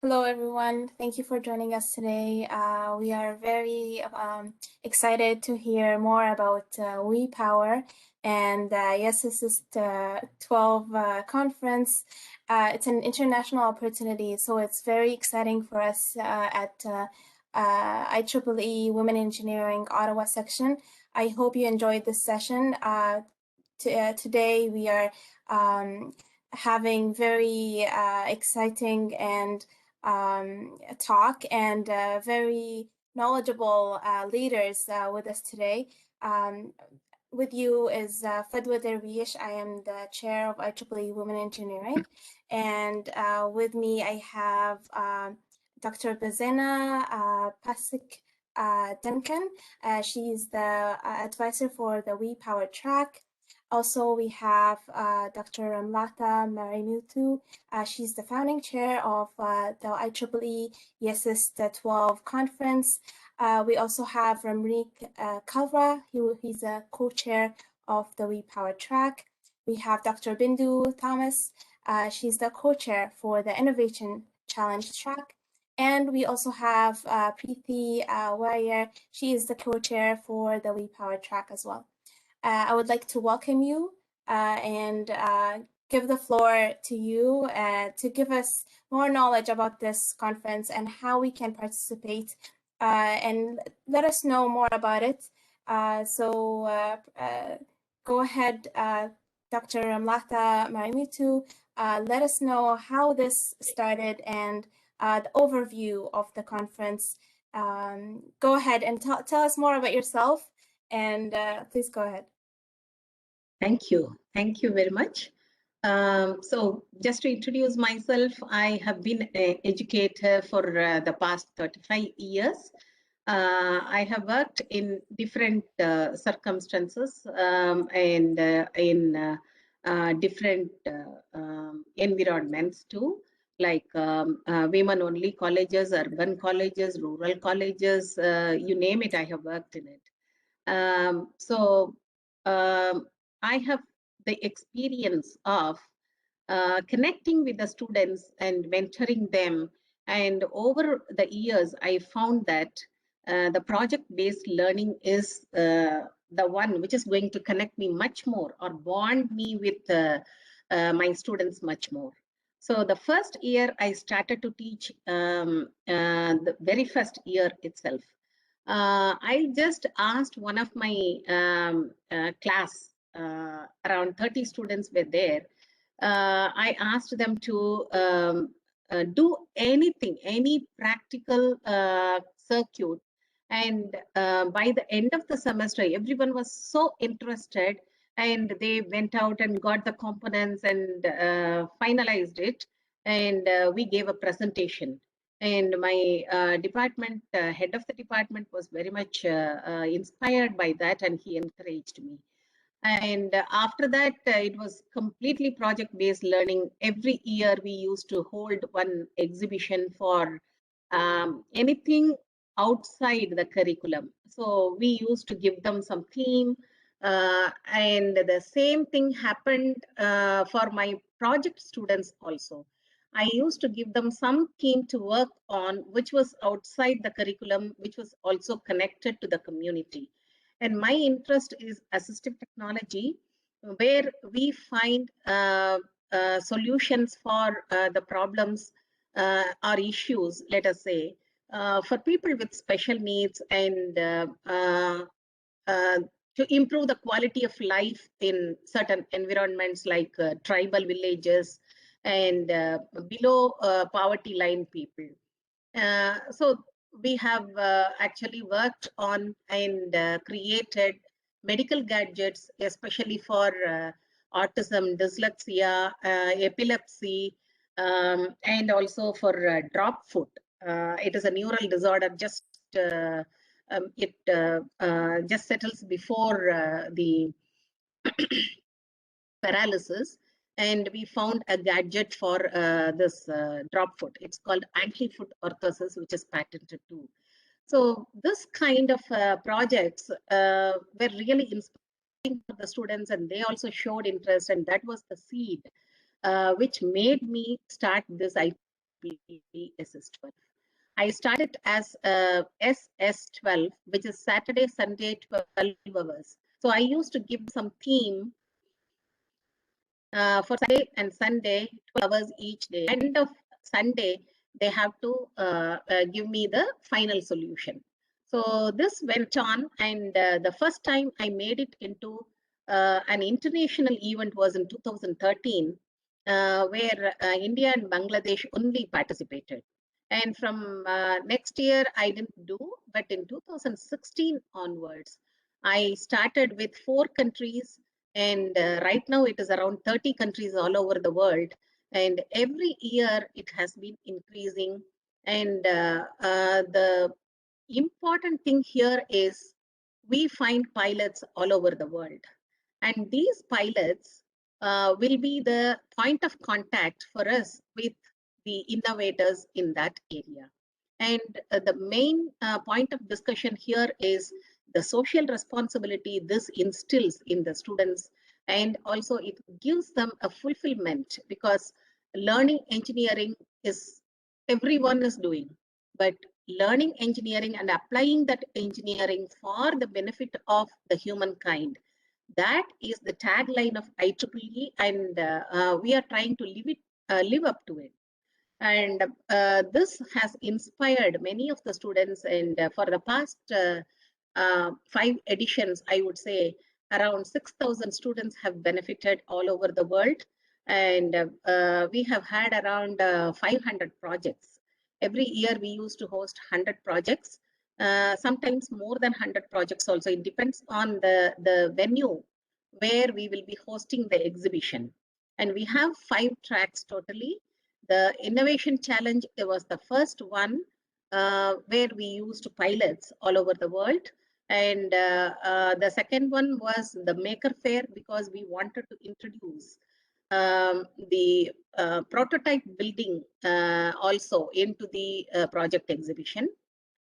Hello, everyone. Thank you for joining us today. We are very excited to hear more about WePOWER and YESIST12 conference. It's an international opportunity, so it's very exciting for us at IEEE Women Engineering Ottawa section. I hope you enjoyed this session. Today we are having very exciting and talk and very knowledgeable leaders with us today. With you is Fadwa Dervish. I am the chair of IEEE Women Engineering, and with me I have Dr. Bazena Pasik Duncan. She is the advisor for the WePOWER track. Also, we have Dr. Ramlata Marimutu. She's the founding chair of the IEEE YESIST12 conference. We also have Ramrik Kalra. He's a co-chair of the WePOWER track. We have Dr. Bindu Thomas. She's the co-chair for the Innovation Challenge track. And we also have Preeti Warrior. She is the co-chair for the WePOWER track as well. I would like to welcome you and give the floor to you to give us more knowledge about this conference and how we can participate and let us know more about it. Go ahead, Dr. Ramlata Marimutu. Let us know how this started and the overview of the conference. Go ahead and tell us more about yourself. And please go ahead. Thank you. Thank you very much. So just to introduce myself, I have been an educator for the past 35 years. I have worked in different circumstances and in different environments too, like women-only colleges, urban colleges, rural colleges, you name it, I have worked in it. I have the experience of connecting with the students and mentoring them. And over the years, I found that the project-based learning is the one which is going to connect me much more or bond me with my students much more. So the first year I started to teach, the very first year itself, I just asked one of my class, around 30 students were there. I asked them to do anything, any practical circuit. And by the end of the semester, everyone was so interested and they went out and got the components and finalized it. And we gave a presentation. And my department, head of the department was very much inspired by that, and he encouraged me. And after that, it was completely project-based learning. Every year we used to hold one exhibition for anything outside the curriculum. So we used to give them some theme. And the same thing happened for my project students also. I used to give them some theme to work on, which was outside the curriculum, which was also connected to the community. And my interest is assistive technology, where we find solutions for the problems or issues, let us say, for people with special needs and to improve the quality of life in certain environments like tribal villages and below poverty line people. So we have actually worked on and created medical gadgets, especially for autism, dyslexia, epilepsy, and also for drop foot. It is a neural disorder. Just it just settles before the paralysis. And we found a gadget for this drop foot. It's called anti-foot orthosis, which is patented too. So this kind of projects were really inspiring for the students, and they also showed interest, and that was the seed which made me start this IEEE YESIST12. I started as SS12, which is Saturday, Sunday, 12 hours. So I used to give some theme for Saturday and Sunday, 12 hours each day. End of Sunday, they have to give me the final solution. So this went on, and the first time I made it into an international event was in 2013, where India and Bangladesh only participated. And from next year, I didn't do, but in 2016 onwards, I started with 4 countries, and right now it is around 30 countries all over the world. And every year it has been increasing. And the important thing here is we find pilots all over the world. And these pilots will be the point of contact for us with the innovators in that area. And the main point of discussion here is the social responsibility this instills in the students, and also it gives them a fulfillment, because learning engineering is everyone is doing, but learning engineering and applying that engineering for the benefit of the humankind, that is the tagline of IEEE, and we are trying to live up to it. And this has inspired many of the students, and for the past 5 editions, I would say around 6,000 students have benefited all over the world. And we have had around 500 projects. Every year we used to host 100 projects, sometimes more than 100 projects also. It depends on the venue where we will be hosting the exhibition. And we have 5 tracks totally. The innovation challenge, it was the first one where we used pilots all over the world. And the second one was the maker fair, because we wanted to introduce the prototype building also into the project exhibition.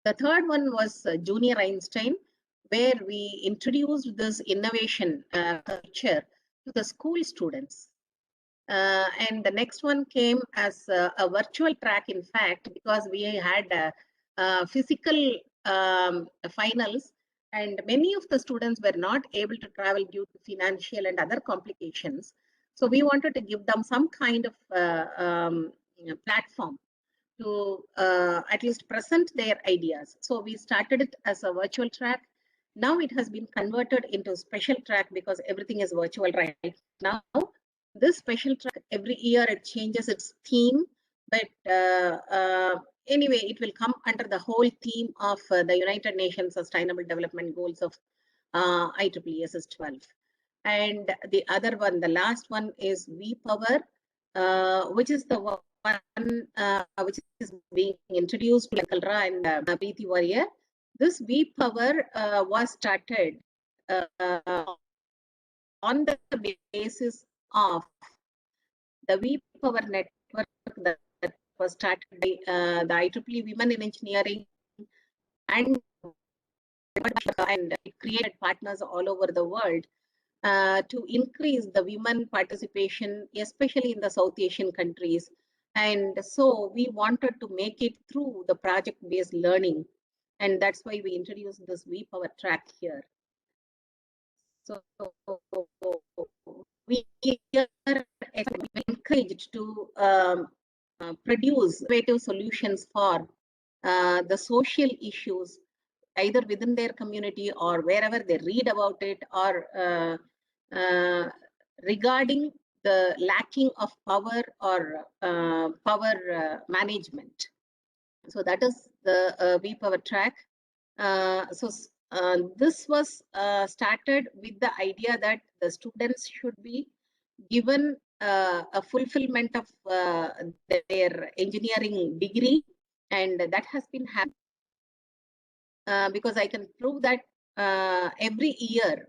The third one was Junior Einstein, where we introduced this innovation culture to the school students. And the next one came as a virtual track, in fact, because we had physical finals, and many of the students were not able to travel due to financial and other complications. So we wanted to give them some kind of platform to at least present their ideas. So we started it as a virtual track. Now it has been converted into special track, because everything is virtual right now. This special track, every year it changes its theme, but anyway, it will come under the whole theme of the United Nations Sustainable Development Goals of IEEE YESIST12. And the other one, the last one, is WePOWER, which is the one which is being introduced to Kalra and Preeti Warrior. This WePOWER was started on the basis of the WePOWER network that was started by the IEEE Women in Engineering, and it created partners all over the world to increase the women participation, especially in the South Asian countries. And so we wanted to make it through the project-based learning. And that's why we introduced this WePOWER track here. So we are encouraged to produce innovative solutions for the social issues, either within their community or wherever they read about it, or regarding the lacking of power or power management. So that is the WePOWER track. So this was started with the idea that the students should be given a fulfillment of their engineering degree, and that has been happening because I can prove that every year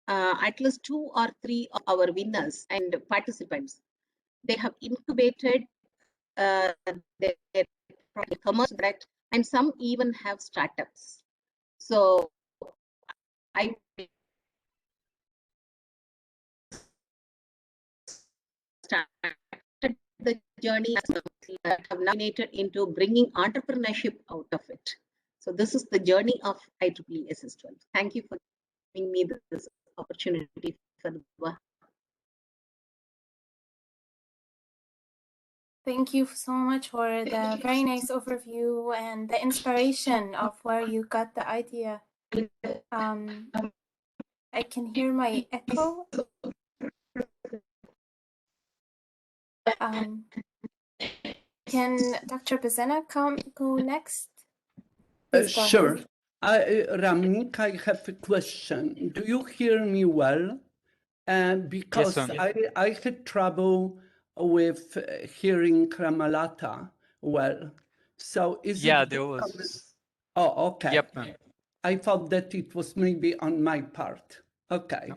at least 2 or 3 of our winners and participants, they have incubated their commerce product, and some even have startups. So I started the journey have nominated into bringing entrepreneurship out of it. So this is the journey of IEEE YESIST12. Thank you for giving me this opportunity for the work. Thank you so much for the very nice overview and the inspiration of where you got the idea. I can hear my echo. Can Dr. Bezena go next? Please go Sure. ahead. Ramnik, I have a question. Do you hear me well? Because Yes, I had trouble with hearing Kramalata well. So is yeah, it? there was. Oh, okay. Yep, ma'am. I thought that it was maybe on my part. Okay.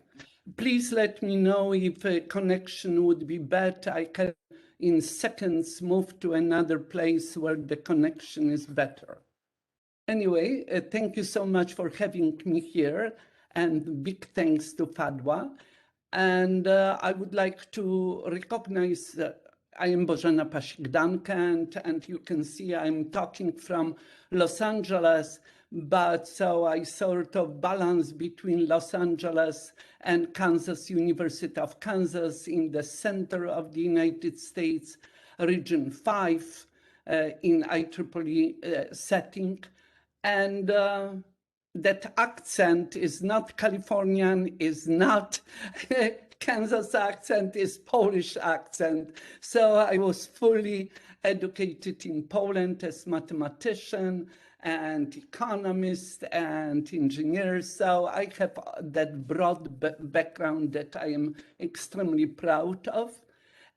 Please let me know if a connection would be better. I can, in seconds, move to another place where the connection is better. Anyway, thank you so much for having me here, and big thanks to Fadwa. And I would like to recognize I am Bożena Pasik-Duncan, and you can see I'm talking from Los Angeles, but so I sort of balance between Los Angeles and Kansas, University of Kansas, in the center of the United States, Region 5, in IEEE setting. And that accent is not Californian, is not Kansas accent, is Polish accent. So I was fully educated in Poland as mathematician and economist and engineer. So I have that broad background that I am extremely proud of.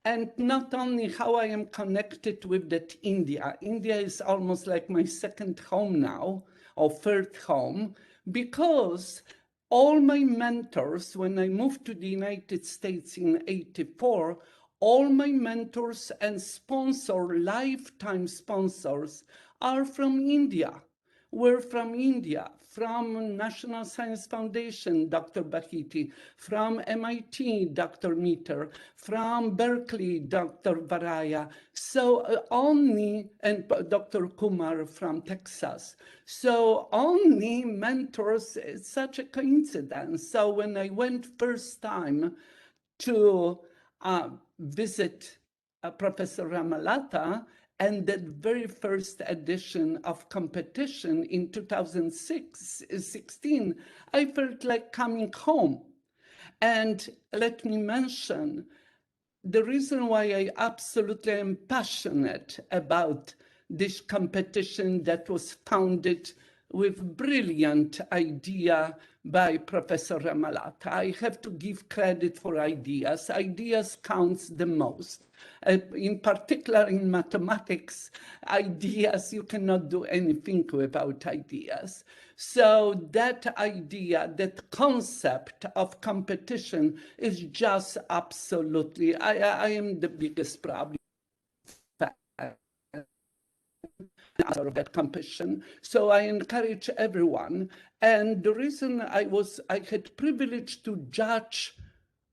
And not only how I am connected with that India. India is almost like my second home now, or third home, because all my mentors, when I moved to the United States in '84, all my mentors and lifetime sponsors are from India. We're from India, from National Science Foundation, Dr. Bahiti, from MIT, Dr. Meter, from Berkeley, Dr. Varaya, so and Dr. Kumar from Texas. So only mentors, it's such a coincidence. So when I went first time to visit Professor Ramalata, and that very first edition of competition in 2016, I felt like coming home. And let me mention, the reason why I absolutely am passionate about this competition that was founded with brilliant idea by Professor Ramalata. I have to give credit for ideas. Ideas counts the most. In particular in mathematics, ideas, you cannot do anything without ideas. So that idea, that concept of competition is just absolutely, I am the biggest problem of that competition. So I encourage everyone. And the reason I had privilege to judge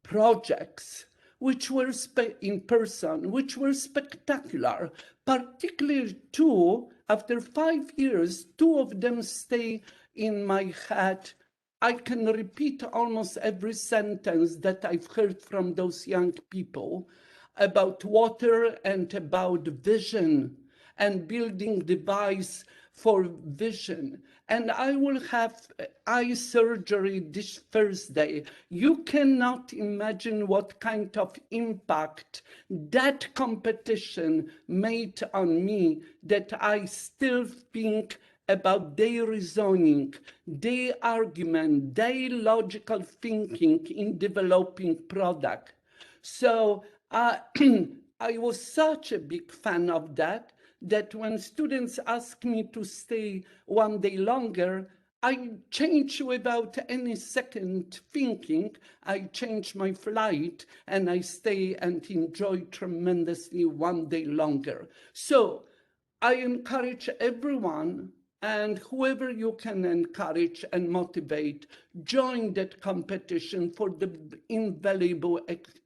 projects which were in person, which were spectacular, particularly two, after 5 years, two of them stay in my head. I can repeat almost every sentence that I've heard from those young people about water and about vision and building device for vision. And I will have eye surgery this Thursday. You cannot imagine what kind of impact that competition made on me, that I still think about their reasoning, their argument, their logical thinking in developing product. So I was such a big fan of that when students ask me to stay one day longer, I change without any second thinking. I change my flight and I stay and enjoy tremendously one day longer. So I encourage everyone, and whoever you can encourage and motivate, join that competition for the invaluable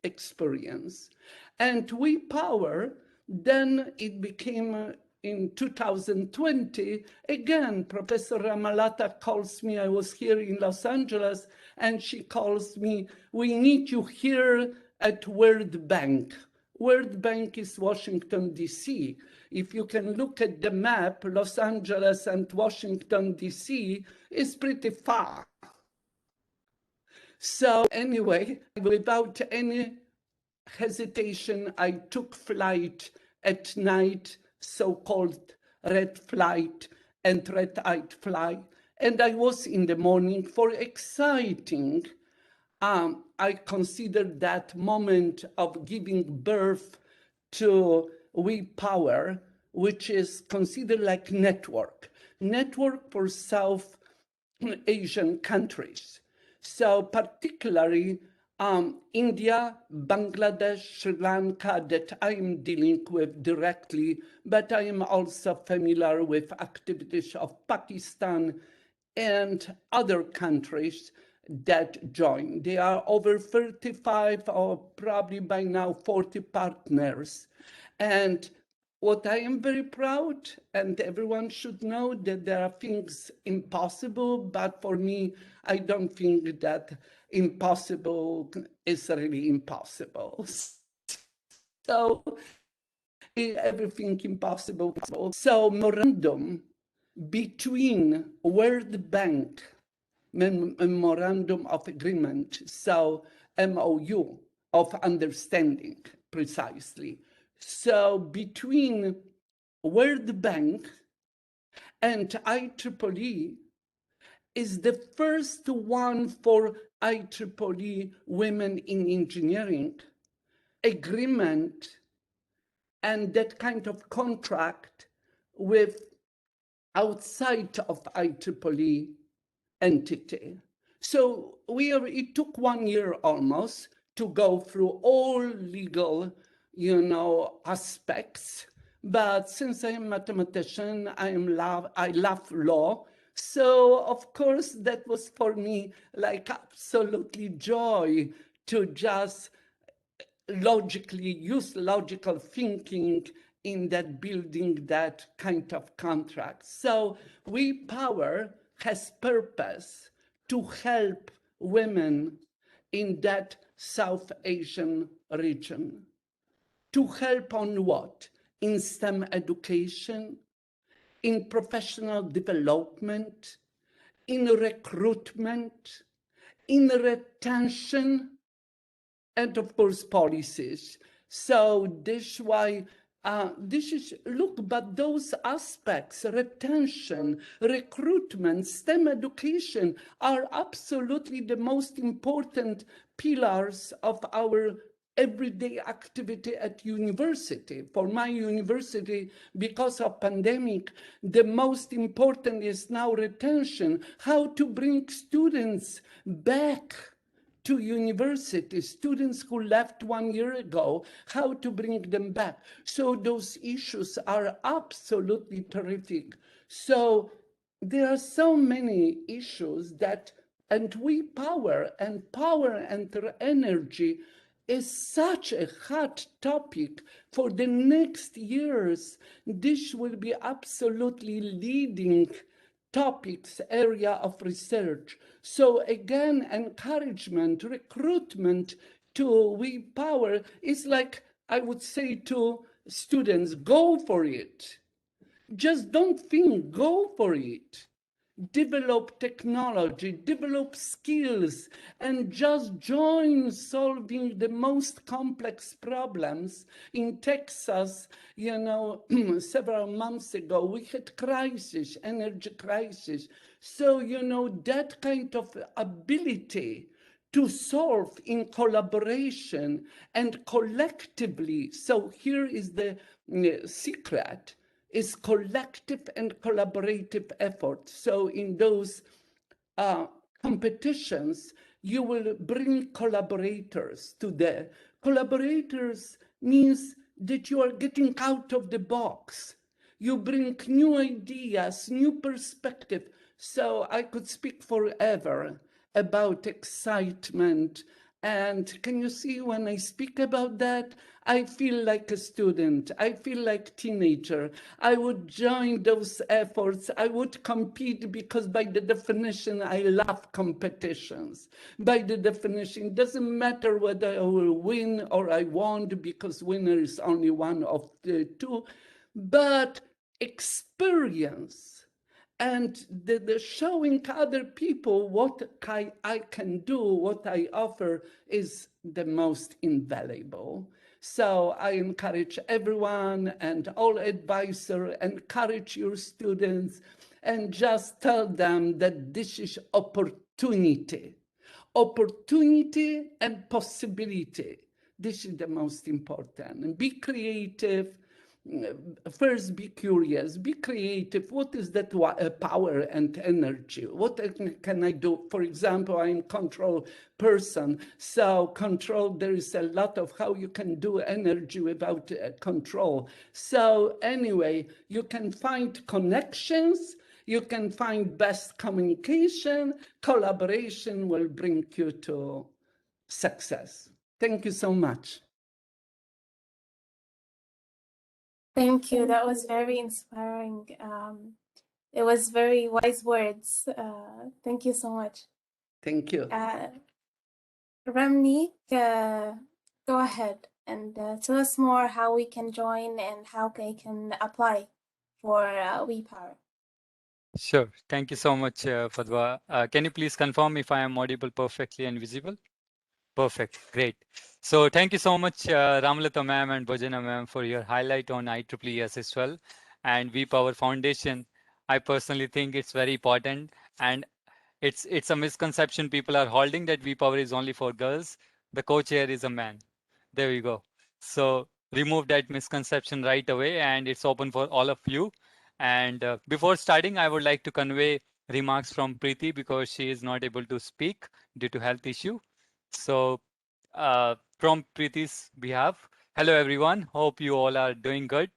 experience. And WePOWER, then it became in 2020, again, Professor Ramalata calls me, I was here in Los Angeles, and she calls me, we need you here at World Bank. World Bank is Washington, D.C. If you can look at the map, Los Angeles and Washington, D.C. is pretty far. So anyway, without any hesitation, I took flight at night, so-called red flight and red-eyed flight, and I was in the morning for exciting. I considered that moment of giving birth to WePOWER, which is considered like network for South Asian countries. So particularly India, Bangladesh, Sri Lanka, that I'm dealing with directly, but I am also familiar with activities of Pakistan and other countries that join. There are over 35 or probably by now 40 partners. And what I am very proud, and everyone should know that there are things impossible, but for me, I don't think that impossible is really impossible. So everything impossible. So memorandum between World Bank, Memorandum of Agreement, so MOU of Understanding precisely. So between World Bank and IEEE is the first one for IEEE Women in Engineering agreement and that kind of contract with outside of IEEE entity. So it took 1 year almost to go through all legal, aspects. But since I'm a mathematician, I love law. So of course that was for me like absolutely joy to just logically use logical thinking in that building that kind of contract. So WePOWER has purpose to help women in that South Asian region. To help on what? In STEM education, in professional development, in recruitment, in retention, and of course policies. So this why but those aspects, retention, recruitment, STEM education are absolutely the most important pillars of our everyday activity at university. For my university, because of pandemic, the most important is now retention, how to bring students back to university, students who left 1 year ago, how to bring them back. So those issues are absolutely terrific. So there are so many issues that, and WePOWER and power and energy is such a hot topic for the next years. This will be absolutely leading topics, area of research. So again, encouragement, recruitment to WePOWER is like, I would say to students, go for it. Just don't think, go for it. Develop technology, develop skills, and just join solving the most complex problems. In Texas, several months ago, we had crisis, energy crisis. So, that kind of ability to solve in collaboration and collectively. So here is the secret. Is collective and collaborative effort. So in those competitions, you will bring collaborators to the collaborators means that you are getting out of the box. You bring new ideas, new perspective. So I could speak forever about excitement. And can you see when I speak about that, I feel like a student. I feel like a teenager. I would join those efforts. I would compete because by the definition, I love competitions. By the definition, it doesn't matter whether I will win or I won't, because winner is only one of the two, but experience and the showing other people what I can do, what I offer is the most invaluable. So I encourage everyone and all advisors, encourage your students and just tell them that this is opportunity. Opportunity and possibility. This is the most important. And be creative. First, be curious, be creative. What is that power and energy? What can I do? For example, I'm control person. So control, there is a lot of how you can do energy without control. So anyway, you can find connections. You can find best communication. Collaboration will bring you to success. Thank you so much. Thank you. That was very inspiring. It was very wise words. Thank you so much. Thank you. Ramni, go ahead and tell us more how we can join and how they can apply for WePOWER. Sure. Thank you so much, Fadwa. Can you please confirm if I am audible perfectly and visible? Perfect. Great. So thank you so much, Ramlata ma'am and Bhajana ma'am, for your highlight on IEEE YESIST12 and WePOWER Foundation. I personally think it's very important, and it's a misconception people are holding that WePOWER is only for girls. The co-chair is a man. There we go. So remove that misconception right away, and it's open for all of you. And before starting, I would like to convey remarks from Preeti because she is not able to speak due to health issue. So from Preeti's behalf, hello everyone. Hope you all are doing good.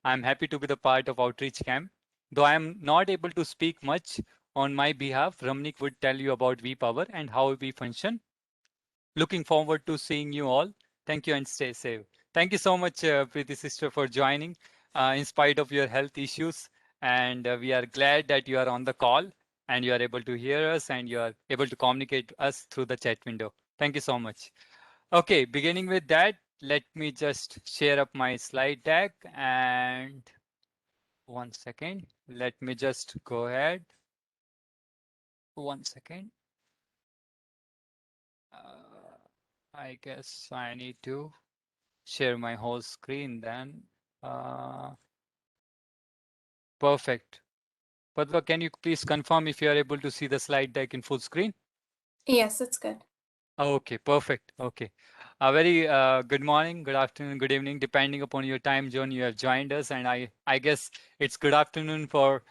I'm happy to be the part of Outreach Camp. Though I'm not able to speak much on my behalf, Ramnik would tell you about WePOWER and how we function. Looking forward to seeing you all. Thank you and stay safe. Thank you so much, Preeti sister, for joining in spite of your health issues. And we are glad that you are on the call and you are able to hear us and you are able to communicate us through the chat window. Thank you so much. Okay, beginning with that, let me just share up my slide deck and 1 second. Let me just go ahead. 1 second. I guess I need to share my whole screen then. Perfect. Padva, can you please confirm if you are able to see the slide deck in full screen? Yes, that's good. Okay, perfect. Okay. A very good morning, good afternoon, good evening, depending upon your time zone you have joined us. And I guess it's good afternoon for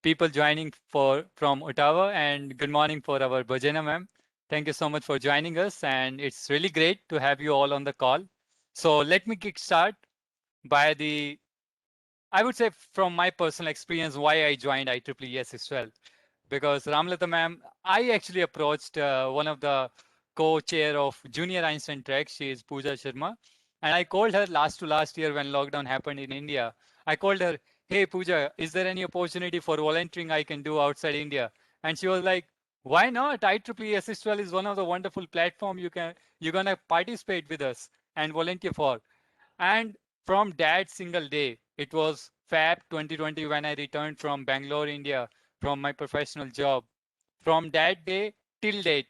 people joining from Ottawa, and good morning for our Bhajana ma'am. Thank you so much for joining us, and it's really great to have you all on the call. So let me kickstart by I would say from my personal experience, why I joined IEEE YESIST12. Because Ramlata ma'am, I actually approached one of the co-chair of Junior Einstein Track. She is Pooja Sharma. And I called her last to last year when lockdown happened in India. I called her, hey Pooja, is there any opportunity for volunteering I can do outside India? And she was like, why not? IEEE YESIST12 is one of the wonderful platform you're gonna participate with us and volunteer for. And from that single day, it was Feb 2020 when I returned from Bangalore, India, from my professional job. From that day till date,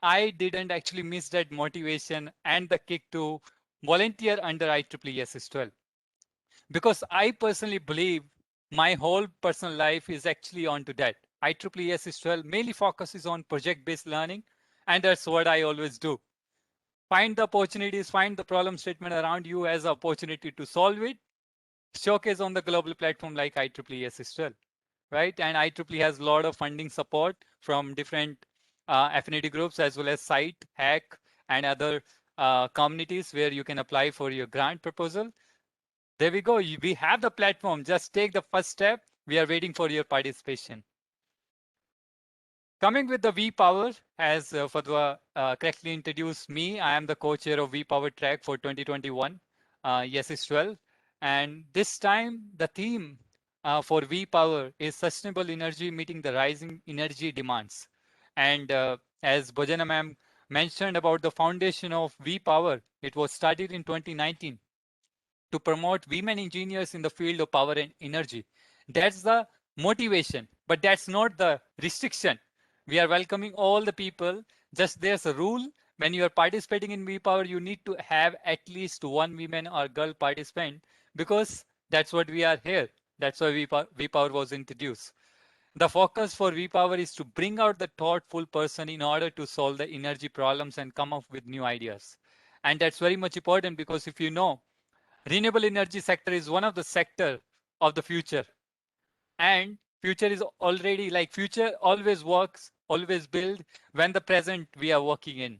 I didn't actually miss that motivation and the kick to volunteer under IEEE YESIST12. Because I personally believe my whole personal life is actually onto that. IEEE YESIST12 mainly focuses on project-based learning, and that's what I always do. Find the opportunities, find the problem statement around you as an opportunity to solve it, showcase on the global platform like IEEE YESIST12, right? And IEEE has a lot of funding support from different affinity groups as well as site, hack, and other communities where you can apply for your grant proposal. There we go. We have the platform. Just take the first step. We are waiting for your participation. Coming with the WePOWER, as Fadwa correctly introduced me, I am the co-chair of WePOWER track for 2021. YESIST12. And this time, the theme for WePOWER is sustainable energy meeting the rising energy demands. And as Bhojana ma'am mentioned about the foundation of WePOWER, it was started in 2019 to promote women engineers in the field of power and energy. That's the motivation, but that's not the restriction. We are welcoming all the people. Just there's a rule. When you are participating in WePower, you need to have at least one woman or girl participant, because that's what we are here. That's why WePower was introduced. The focus for WePower is to bring out the thoughtful person in order to solve the energy problems and come up with new ideas. And that's very much important, because if you know, renewable energy sector is one of the sector of the future, and future is already like future always works, always build when the present we are working in.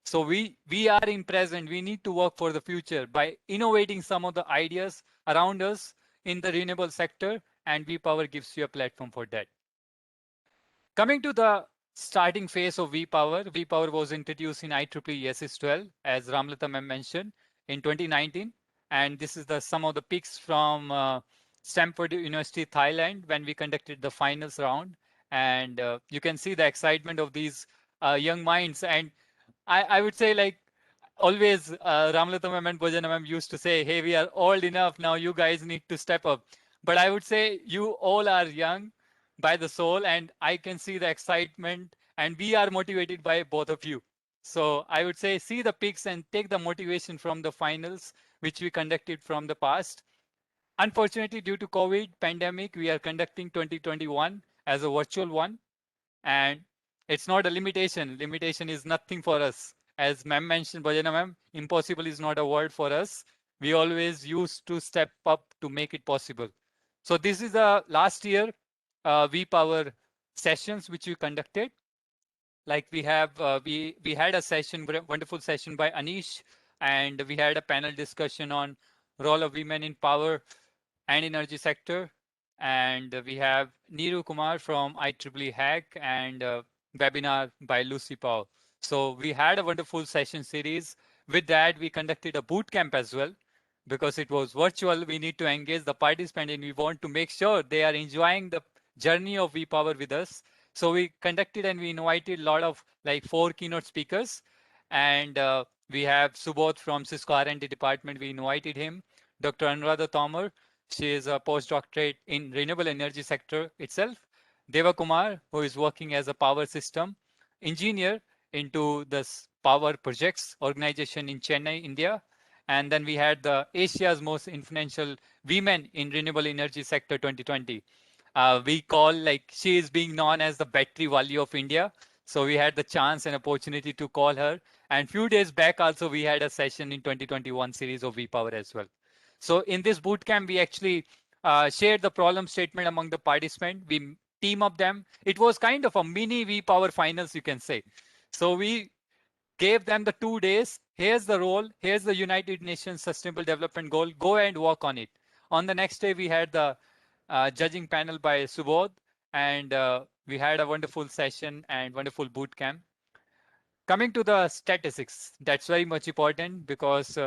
So we are in present, we need to work for the future by innovating some of the ideas around us in the renewable sector, and WePower gives you a platform for that. Coming to the starting phase of WePower, WePower was introduced in IEEE YESIST12, as Ramlata ma'am mentioned, in 2019. And this is the some of the picks from Stanford University, Thailand, when we conducted the finals round. And you can see the excitement of these young minds. And I would say, like, always Ramlata ma'am and Bhojana ma'am used to say, hey, we are old enough now, you guys need to step up. But I would say you all are young by the soul, and I can see the excitement, and we are motivated by both of you. So I would say see the pics and take the motivation from the finals, which we conducted from the past. Unfortunately, due to COVID pandemic, we are conducting 2021 as a virtual one. And it's not a limitation. Limitation is nothing for us. As ma'am mentioned, Bhajana ma'am, impossible is not a word for us. We always used to step up to make it possible. So this is the last year WePower sessions which we conducted. Like we have, we had a session, wonderful session by Anish, and we had a panel discussion on role of women in power and energy sector. And we have Neeru Kumar from IEEE Hack, and webinar by Lucy Paul. So we had a wonderful session series. With that, we conducted a boot camp as well, because it was virtual. We need to engage the participant, and we want to make sure they are enjoying the journey of WePower with us. So we conducted and we invited a lot of like 4 keynote speakers. And we have Subodh from Cisco R&D department. We invited him. Dr. Anuradha Tomar, she is a postdoctorate in renewable energy sector itself. Deva Kumar, who is working as a power system engineer into this power projects organization in Chennai, India. And then we had the Asia's most influential women in renewable energy sector 2020. We call, like, she is being known as the battery value of India. So we had the chance and opportunity to call her. And few days back also, we had a session in 2021 series of WePower as well. So in this bootcamp, we actually shared the problem statement among the participants. We team up them. It was kind of a mini WePower finals, you can say. So we gave them the 2 days. Here's the role. Here's the United Nations Sustainable Development Goal. Go and work on it. On the next day, we had the judging panel by Subodh, and we had a wonderful session and wonderful boot camp. Coming to the statistics, that's very much important, because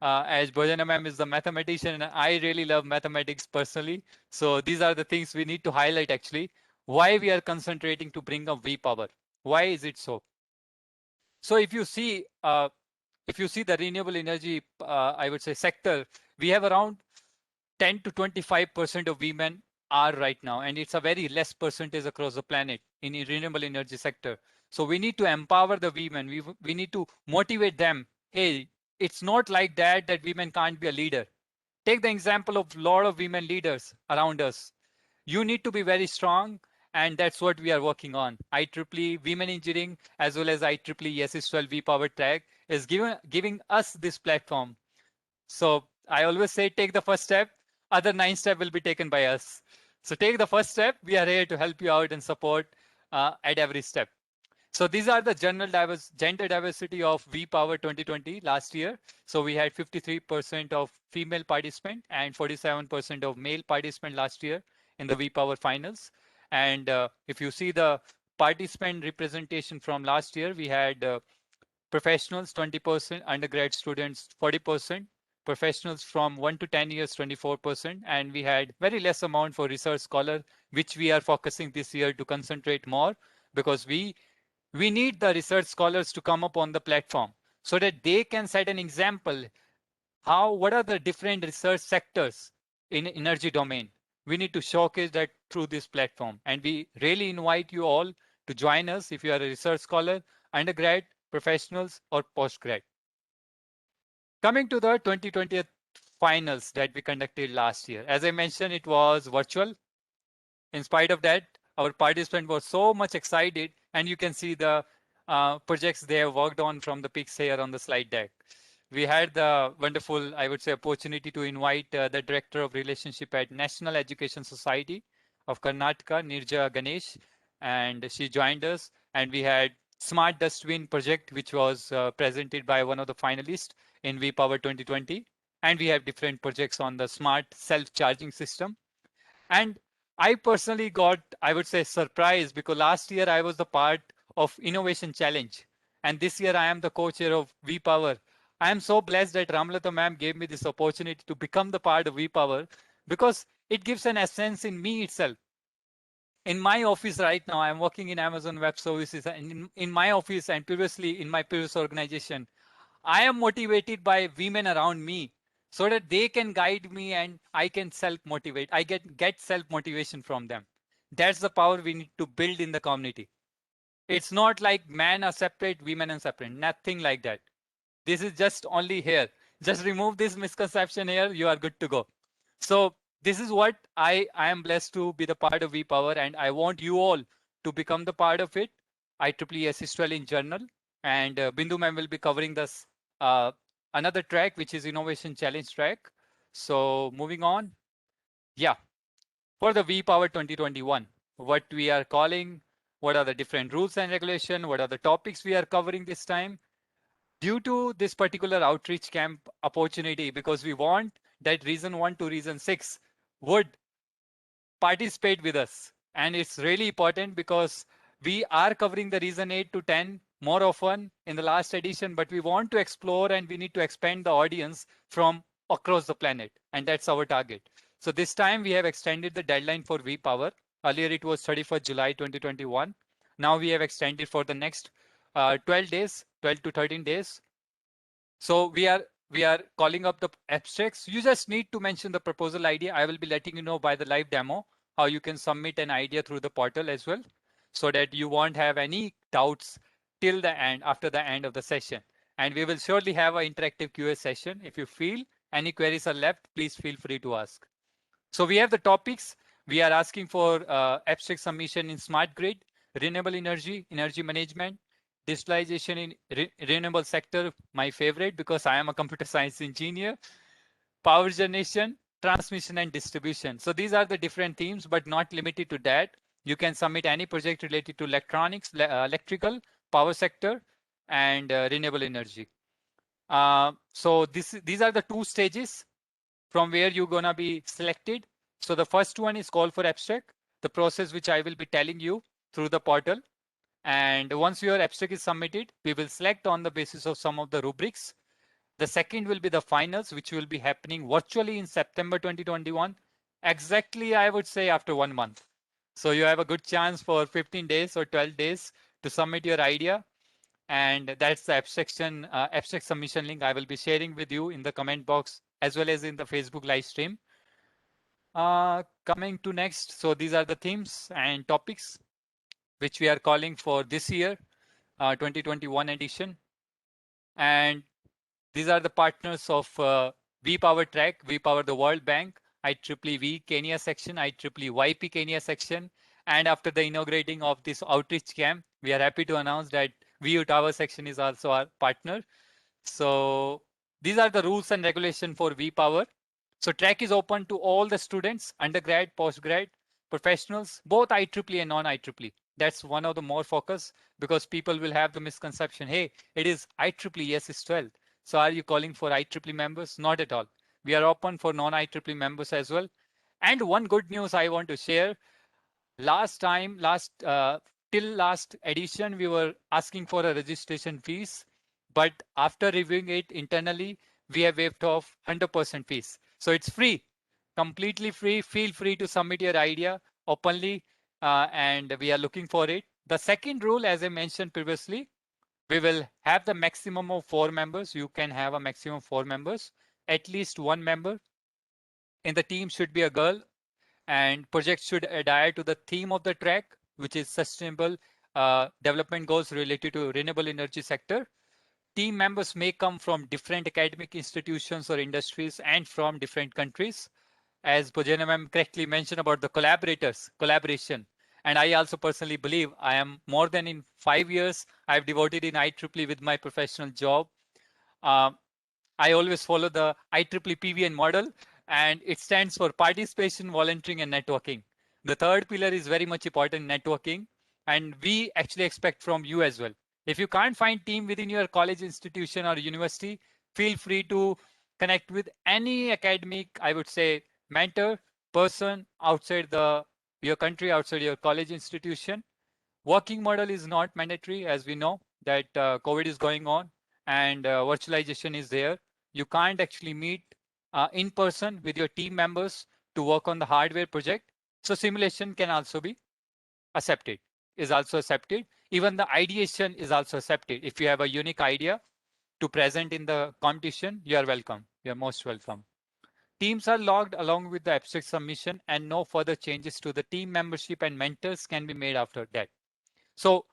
as Bhojana ma'am is the mathematician, and I really love mathematics personally. So these are the things we need to highlight actually. Why we are concentrating to bring up WePower. Why is it so? So if you see the renewable energy, I would say sector, we have around 10 to 25% of women are right now, and it's a very less percentage across the planet in the renewable energy sector. So we need to empower the women. We need to motivate them. Hey, it's not like that women can't be a leader. Take the example of a lot of women leaders around us. You need to be very strong, and that's what we are working on. IEEE Women Engineering as well as IEEE YESIST12 WePower tag is giving us this platform. So I always say, take the first step. Other 9 steps will be taken by us. So take the first step. We are here to help you out and support at every step. So these are the gender diversity of WePower 2020 last year. So we had 53% of female participant and 47% of male participant last year in the WePower finals. And if you see the participant representation from last year, we had professionals 20%, undergrad students 40%, professionals from 1 to 10 years, 24%. And we had very less amount for research scholar, which we are focusing this year to concentrate more, because we need the research scholars to come up on the platform so that they can set an example what are the different research sectors in energy domain. We need to showcase that through this platform. And we really invite you all to join us if you are a research scholar, undergrad, professionals, or postgrad. Coming to the 2020 finals that we conducted last year. As I mentioned, it was virtual. In spite of that, our participants were so much excited, and you can see the projects they have worked on from the pics here on the slide deck. We had the wonderful, I would say, opportunity to invite the Director of Relationship at National Education Society of Karnataka, Nirja Ganesh, and she joined us. And we had Smart Dustbin project, which was presented by one of the finalists in WePOWER 2020. And we have different projects on the smart self-charging system. And I personally got, I would say, surprised, because last year I was the part of Innovation Challenge. And this year I am the co-chair of WePOWER. I am so blessed that Ramlata ma'am gave me this opportunity to become the part of WePOWER, because it gives an essence in me itself. In my office right now, I'm working in Amazon Web Services, and in my office and previously in my previous organization, I am motivated by women around me so that they can guide me and I can self-motivate. I get self-motivation from them. That's the power we need to build in the community. It's not like men are separate, women are separate, nothing like that. This is just only here. Just remove this misconception here, you are good to go. So this is what I am blessed to be the part of WePOWER, and I want you all to become the part of it. IEEE YESIST12 in journal, and Bindu ma'am will be covering this another track, which is Innovation Challenge track. So moving on, yeah, for the WePOWER 2021, what we are calling, what are the different rules and regulation, what are the topics we are covering this time. Due to this particular outreach camp opportunity, because we want that reason 1 to reason 6 would participate with us. And it's really important because we are covering the reason 8 to 10 more often in the last edition, but we want to explore and we need to expand the audience from across the planet. And that's our target. So this time we have extended the deadline for WePOWER. Earlier it was 31st July 2021. Now we have extended for the next 12 days, 12 to 13 days. So we are calling up the abstracts. You just need to mention the proposal idea. I will be letting you know by the live demo how you can submit an idea through the portal as well, so that you won't have any doubts till the end, after the end of the session. And we will surely have an interactive QA session. If you feel any queries are left, please feel free to ask. So we have the topics. We are asking for abstract submission in smart grid, renewable energy, energy management, digitalization in renewable sector, my favorite because I am a computer science engineer, power generation, transmission and distribution. So these are the different themes, but not limited to that. You can submit any project related to electronics, electrical, power sector, and renewable energy. So these are the 2 stages from where you're gonna be selected. So the first one is call for abstract, the process which I will be telling you through the portal. And once your abstract is submitted, we will select on the basis of some of the rubrics. The second will be the finals, which will be happening virtually in September 2021, exactly, I would say, after 1 month. So you have a good chance for 15 days or 12 days to submit your idea. And that's the abstract submission link I will be sharing with you in the comment box as well as in the Facebook live stream. Coming to next, so these are the themes and topics which we are calling for this year, 2021 edition. And these are the partners of WePOWER track, WePOWER the World Bank, IEEE Kenya section, IEEE YP Kenya section. And after the inaugurating of this outreach camp, we are happy to announce that WE Ottawa section is also our partner. So these are the rules and regulation for WePOWER. So track is open to all the students, undergrad, postgrad, professionals, both IEEE and non-IEEE. That's one of the more focus, because people will have the misconception, hey, it is IEEE YESIST12. So are you calling for IEEE members? Not at all. We are open for non-IEEE members as well. And one good news I want to share. Till last edition, we were asking for a registration fees. But after reviewing it internally, we have waived off 100% fees. So it's free, completely free. Feel free to submit your idea openly, and we are looking for it. The second rule, as I mentioned previously, we will have the maximum of 4 members. You can have a maximum of 4 members. At least one member in the team should be a girl, and projects should adhere to the theme of the track, which is sustainable development goals related to renewable energy sector. Team members may come from different academic institutions or industries and from different countries. As Bojana ma'am correctly mentioned about the collaboration. And I also personally believe I am more than in 5 years, I've devoted in IEEE with my professional job. Uh, I always follow the IEEE PVN model, and it stands for participation, volunteering, and networking. The third pillar is very much important, networking, and we actually expect from you as well. If you can't find team within your college institution or university, feel free to connect with any academic, I would say, mentor, person outside your country, outside your college institution. Working model is not mandatory, as we know that COVID is going on and virtualization is there. You can't actually meet in person with your team members to work on the hardware project. So simulation can also be accepted, is also accepted. Even the ideation is also accepted. If you have a unique idea to present in the competition, you are welcome. You are most welcome. Teams are logged along with the abstract submission, and no further changes to the team membership and mentors can be made after that. So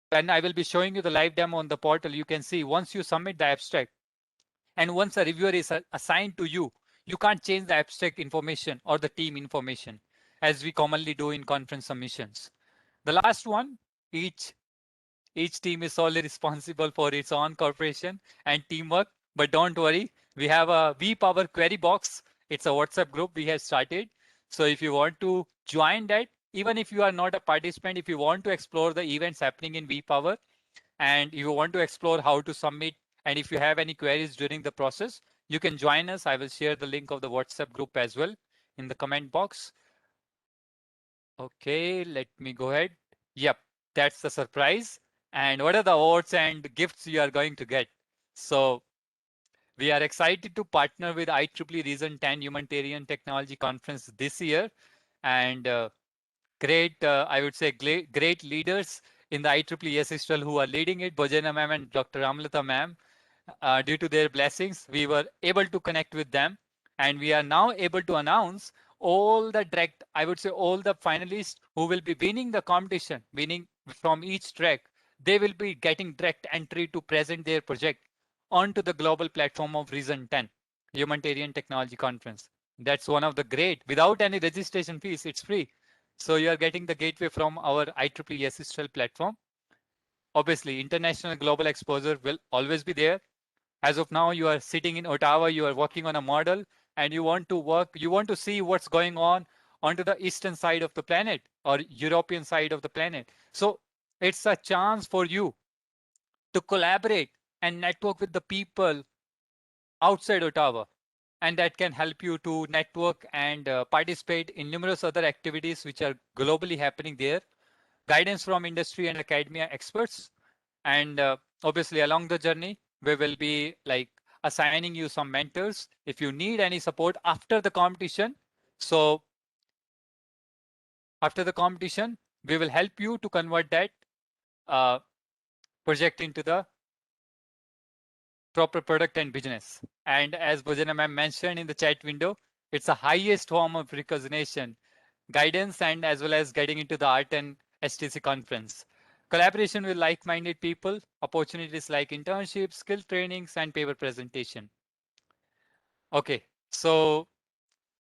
when I will be showing you the live demo on the portal, you can see once you submit the abstract and once a reviewer is assigned to you, you can't change the abstract information or the team information as we commonly do in conference submissions. The last one, each team is solely responsible for its own corporation and teamwork. But don't worry, we have a WePOWER query box. It's a WhatsApp group we have started. So if you want to join that, even if you are not a participant, if you want to explore the events happening in WePOWER and you want to explore how to submit, and if you have any queries during the process, you can join us. I will share the link of the WhatsApp group as well in the comment box. Okay, let me go ahead. Yep, that's the surprise. And what are the awards and gifts you are going to get? So we are excited to partner with IEEE Region 10 Humanitarian Technology Conference this year. And I would say, great leaders in the IEEE YESIST12 who are leading it, Bojana ma'am and Dr. Ramlata ma'am. Due to their blessings, we were able to connect with them, and we are now able to announce all the direct, I would say all the finalists who will be winning the competition, winning from each track. They will be getting direct entry to present their project onto the global platform of Region 10 Humanitarian Technology Conference. That's one of the great, without any registration fees, it's free. So you are getting the gateway from our IEEE YESIST12 platform. Obviously, international global exposure will always be there. As of now, you are sitting in Ottawa, you are working on a model, and you want to see what's going on onto the eastern side of the planet or European side of the planet. So it's a chance for you to collaborate and network with the people outside Ottawa. And that can help you to network and participate in numerous other activities which are globally happening there. Guidance from industry and academia experts. And obviously along the journey, we will be like assigning you some mentors if you need any support after the competition. So after the competition, we will help you to convert that uh, project into the proper product and business. And as Bhojana ma'am mentioned in the chat window, it's the highest form of recognition, guidance, and as well as getting into the art and STC conference. Collaboration with like-minded people, opportunities like internships, skill trainings, and paper presentation. Okay, so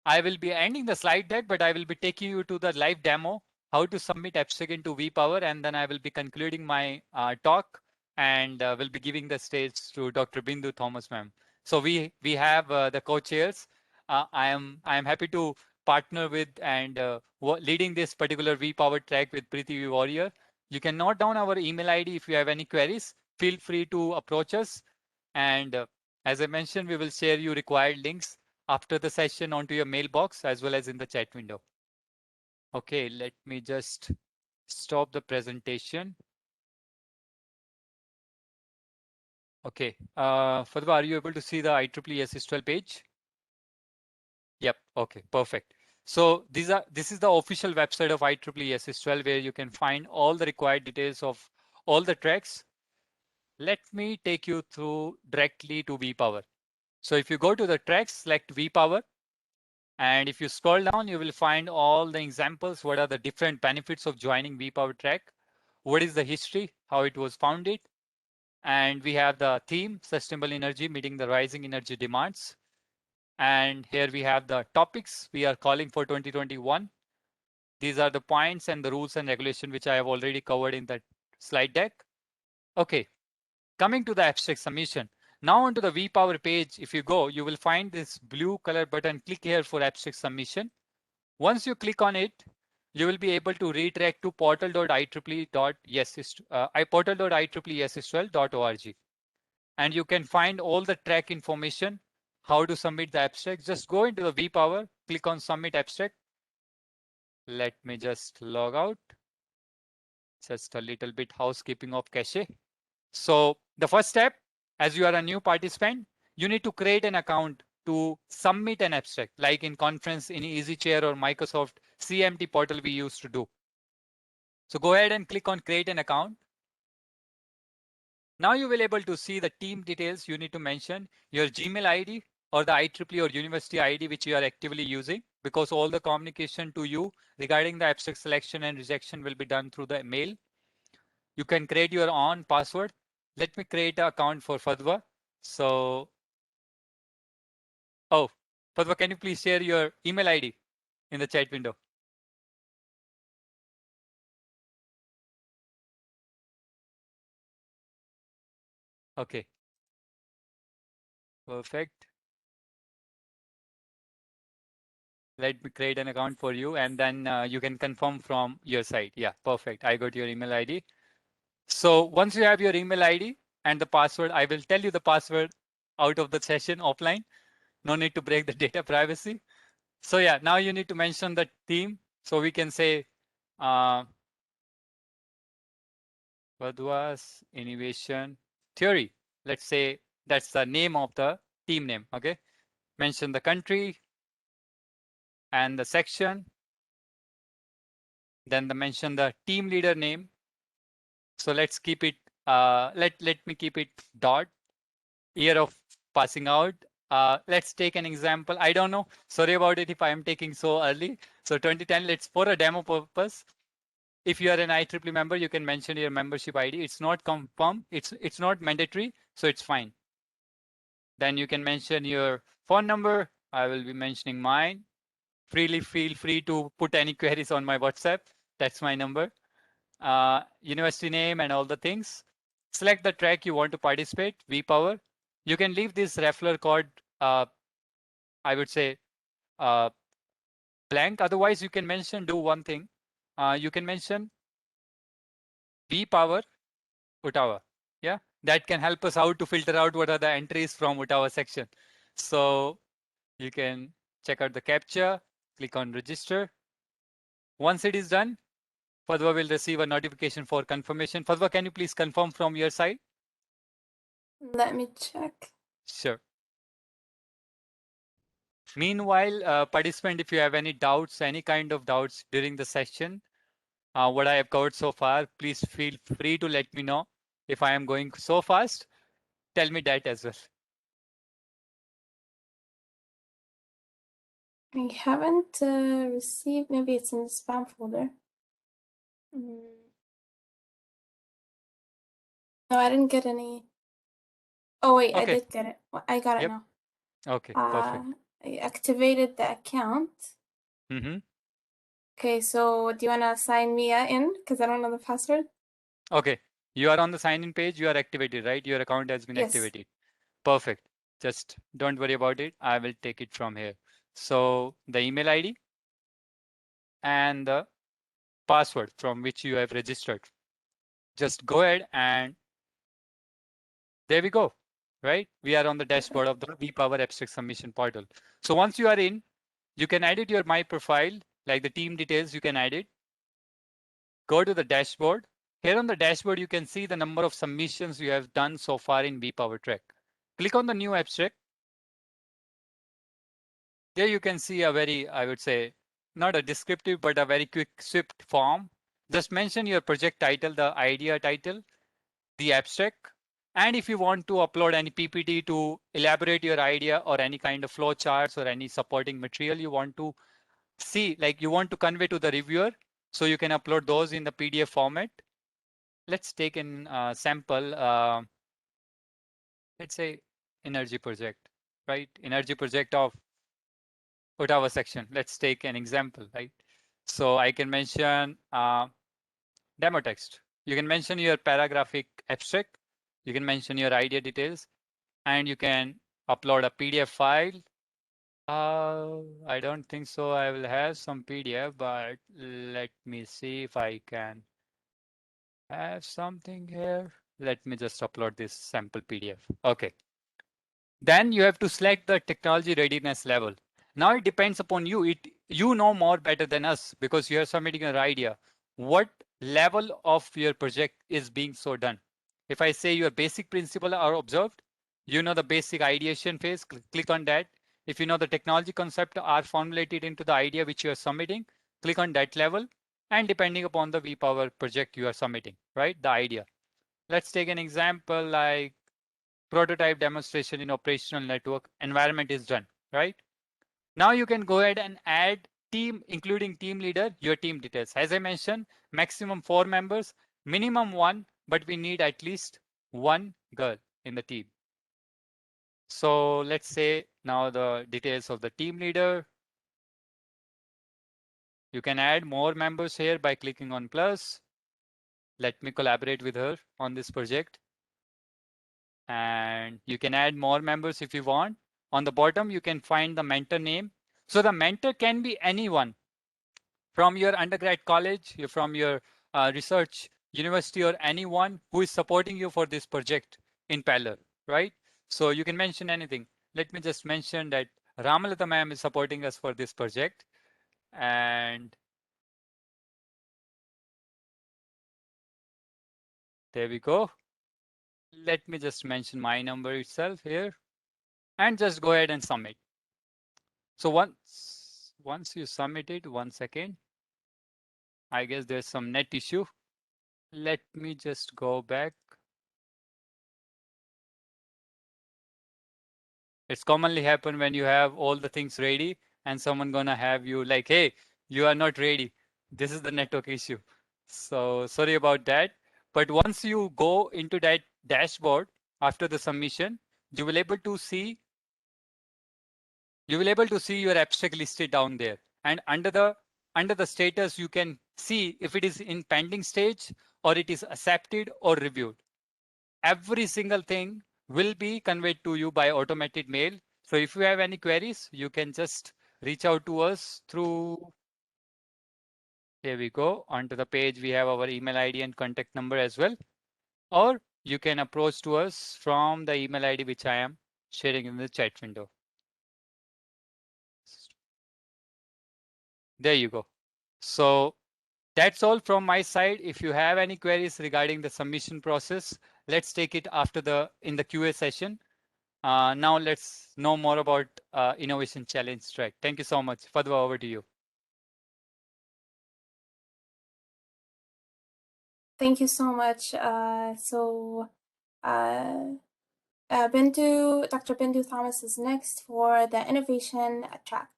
I will be ending the slide deck, but I will be taking you to the live demo, how to submit abstract into WePOWER, and then I will be concluding my talk and will be giving the stage to Dr. Bindu Thomas ma'am. So we have the co-chairs. I am happy to partner with and leading this particular WePOWER track with Prithvi Warrior. You can note down our email ID if you have any queries. Feel free to approach us. And as I mentioned, we will share you required links after the session onto your mailbox as well as in the chat window. Okay, let me just stop the presentation. Okay. Fatwa, are you able to see the IEEE YESIST12 page? Yep. Okay. Perfect. So this is the official website of IEEE YESIST12 where you can find all the required details of all the tracks. Let me take you through directly to WePOWER. So if you go to the tracks, select WePOWER. And if you scroll down, you will find all the examples. What are the different benefits of joining WePOWER track? What is the history, how it was founded? And we have the theme, sustainable energy, meeting the rising energy demands. And here we have the topics we are calling for 2021. These are the points and the rules and regulation, which I have already covered in that slide deck. Okay, coming to the abstract submission. Now onto the WePOWER page, if you go, you will find this blue color button. Click here for abstract submission. Once you click on it, you will be able to redirect to portal.ieeeyesist12.org. And you can find all the track information, how to submit the abstract. Just go into the WePOWER, click on submit abstract. Let me just log out. Just a little bit housekeeping of cache. So the first step, as you are a new participant, you need to create an account to submit an abstract, like in conference, in EasyChair or Microsoft CMT portal we used to do. So go ahead and click on create an account. Now you will be able to see the team details. You need to mention your Gmail ID or the IEEE or university ID which you are actively using, because all the communication to you regarding the abstract selection and rejection will be done through the mail. You can create your own password. Let me create an account for Fadwa. So, oh, Fadwa, can you please share your email ID in the chat window? Okay, perfect. Let me create an account for you, and then you can confirm from your side. Yeah, perfect. I got your email ID. So once you have your email ID and the password, I will tell you the password out of the session offline. No need to break the data privacy. So yeah, now you need to mention the theme. So we can say Fadwa's Innovation Theory. Let's say that's the name of the team name. Okay. Mention the country and the section. Then mention the team leader name. So let's keep it, let me keep it dot, year of passing out. Let's take an example. I don't know. Sorry about it if I am taking so early. So 2010, let's for a demo purpose. If you are an IEEE member, you can mention your membership ID. It's not confirmed. It's not mandatory. So it's fine. Then you can mention your phone number. I will be mentioning mine. Freely feel free to put any queries on my WhatsApp. That's my number. University name and all the things. Select the track you want to participate, WePOWER. You can leave this referral code, I would say, blank. Otherwise, you can mention, do one thing. You can mention WePOWER Ottawa. Yeah, that can help us out to filter out what are the entries from Ottawa section. So you can check out the captcha, click on register. Once it is done, Fadwa will receive a notification for confirmation. Fadwa, can you please confirm from your side? Let me check. Sure. Meanwhile, participant, if you have any doubts, any kind of doubts during the session, what I have covered so far, please feel free to let me know. If I am going so fast, tell me that as well. I haven't received, maybe it's in the spam folder. No, I didn't get any. Oh wait, Okay. I did get it. I got it now. Okay, perfect. I activated the account. Okay, so do you want to sign me in? Because I don't know the password. Okay, you are on the sign-in page. You are activated, right? Your account has been activated. Perfect. Just don't worry about it. I will take it from here. So the email ID and the password from which you have registered. Just go ahead and there we go, right? We are on the dashboard of the WePOWER Abstract Submission portal. So once you are in, you can edit your My Profile, like the team details, you can edit. Go to the dashboard. Here on the dashboard, you can see the number of submissions you have done so far in WePOWER track. Click on the new abstract. There you can see a very, I would say, not a descriptive, but a very quick swift form. Just mention your project title, the idea title, the abstract. And if you want to upload any PPT to elaborate your idea or any kind of flow charts or any supporting material you want to see, like you want to convey to the reviewer, so you can upload those in the PDF format. Let's take an sample, let's say energy project, right? Energy project of Ottawa section. Let's take an example, right? So I can mention demo text. You can mention your paragraphic abstract. You can mention your idea details, and you can upload a PDF file. I don't think so. I will have some PDF, but let me see if I can have something here. Let me just upload this sample PDF. Okay. Then you have to select the technology readiness level. Now it depends upon you. You know more better than us because you are submitting your idea. What level of your project is being so done? If I say your basic principle are observed, you know the basic ideation phase, click on that. If you know the technology concept are formulated into the idea which you are submitting, click on that level. And depending upon the WePOWER project you are submitting, right? The idea. Let's take an example like prototype demonstration in operational network environment is done, right? Now you can go ahead and add team, including team leader, your team details. As I mentioned, maximum 4 members, minimum 1, but we need at least 1 girl in the team. So let's say now the details of the team leader. You can add more members here by clicking on plus. Let me collaborate with her on this project. And you can add more members if you want. On the bottom, you can find the mentor name. So the mentor can be anyone from your undergrad college, from your research university, or anyone who is supporting you for this project in parallel, right? So you can mention anything. Let me just mention that Ramalata ma'am is supporting us for this project. And there we go. Let me just mention my number itself here and just go ahead and submit. So once you submit it, 1 second, I guess there's some net issue. Let me just go back. It's commonly happen when you have all the things ready and someone gonna have you like, hey, you are not ready. This is the network issue. So sorry about that. But once you go into that dashboard after the submission, you will able to see your abstract listed down there. And under the status, you can see if it is in pending stage or it is accepted or reviewed. Every single thing will be conveyed to you by automated mail. So if you have any queries, you can just reach out to us through, here we go, onto the page, we have our email ID and contact number as well. Or you can approach to us from the email ID which I am sharing in the chat window. There you go. So that's all from my side. If you have any queries regarding the submission process, let's take it after in the QA session. Now let's know more about Innovation Challenge track. Thank you so much. Fadwa, over to you. Thank you so much. Dr. Bindu Thomas is next for the innovation track.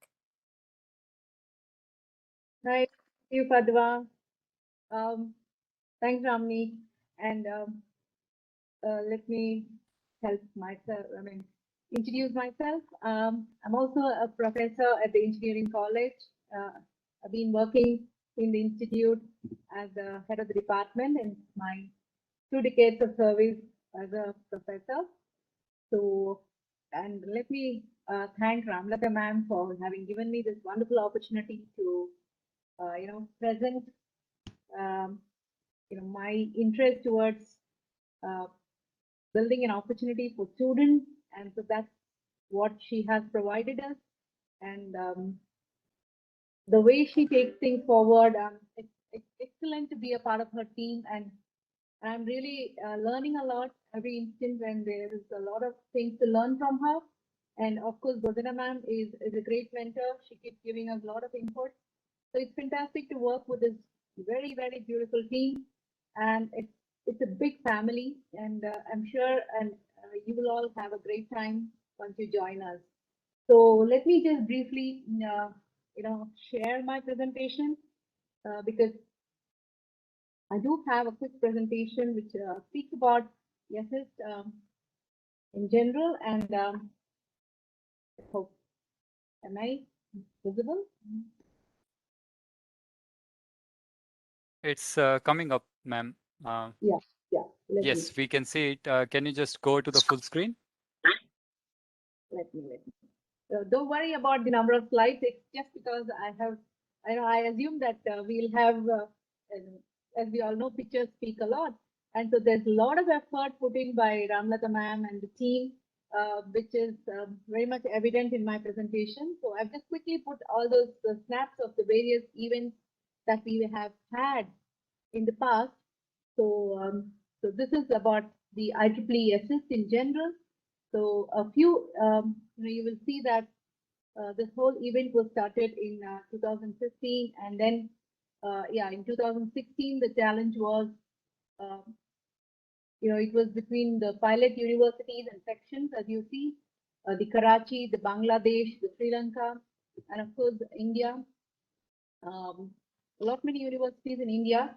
Hi, thank you, Padwa. Thanks, Ramni. And let me introduce myself. I'm also a professor at the Engineering College. I've been working in the institute as the head of the department in my 2 decades of service as a professor. So, and let me thank Ramlata ma'am for having given me this wonderful opportunity to present my interest towards building an opportunity for students, and so that's what she has provided us. And the way she takes things forward, it's excellent to be a part of her team and I'm really learning a lot every instant when there is a lot of things to learn from her. And of course, Bhavina ma'am is a great mentor. She keeps giving us a lot of input. So it's fantastic to work with this very, very beautiful team. And it's a big family. And I'm sure and you will all have a great time once you join us. So let me just briefly, share my presentation because I do have a quick presentation which speaks about YESIST in general, and I hope, am I visible? It's coming up, ma'am. Yeah. Yes, we can see it. Can you just go to the full screen? Let me. Don't worry about the number of slides. It's just because I assume that we'll have, as we all know, pictures speak a lot. And so there's a lot of effort put in by Ramlata ma'am and the team, which is very much evident in my presentation. So I've just quickly put all those snaps of the various events that we have had in the past. So this is about the IEEE YESIST in general. So a few, you will see that this whole event was started in 2015, and then, in 2016, the challenge was, it was between the pilot universities and sections, as you see, the Karachi, the Bangladesh, the Sri Lanka, and of course, India. A lot many universities in India.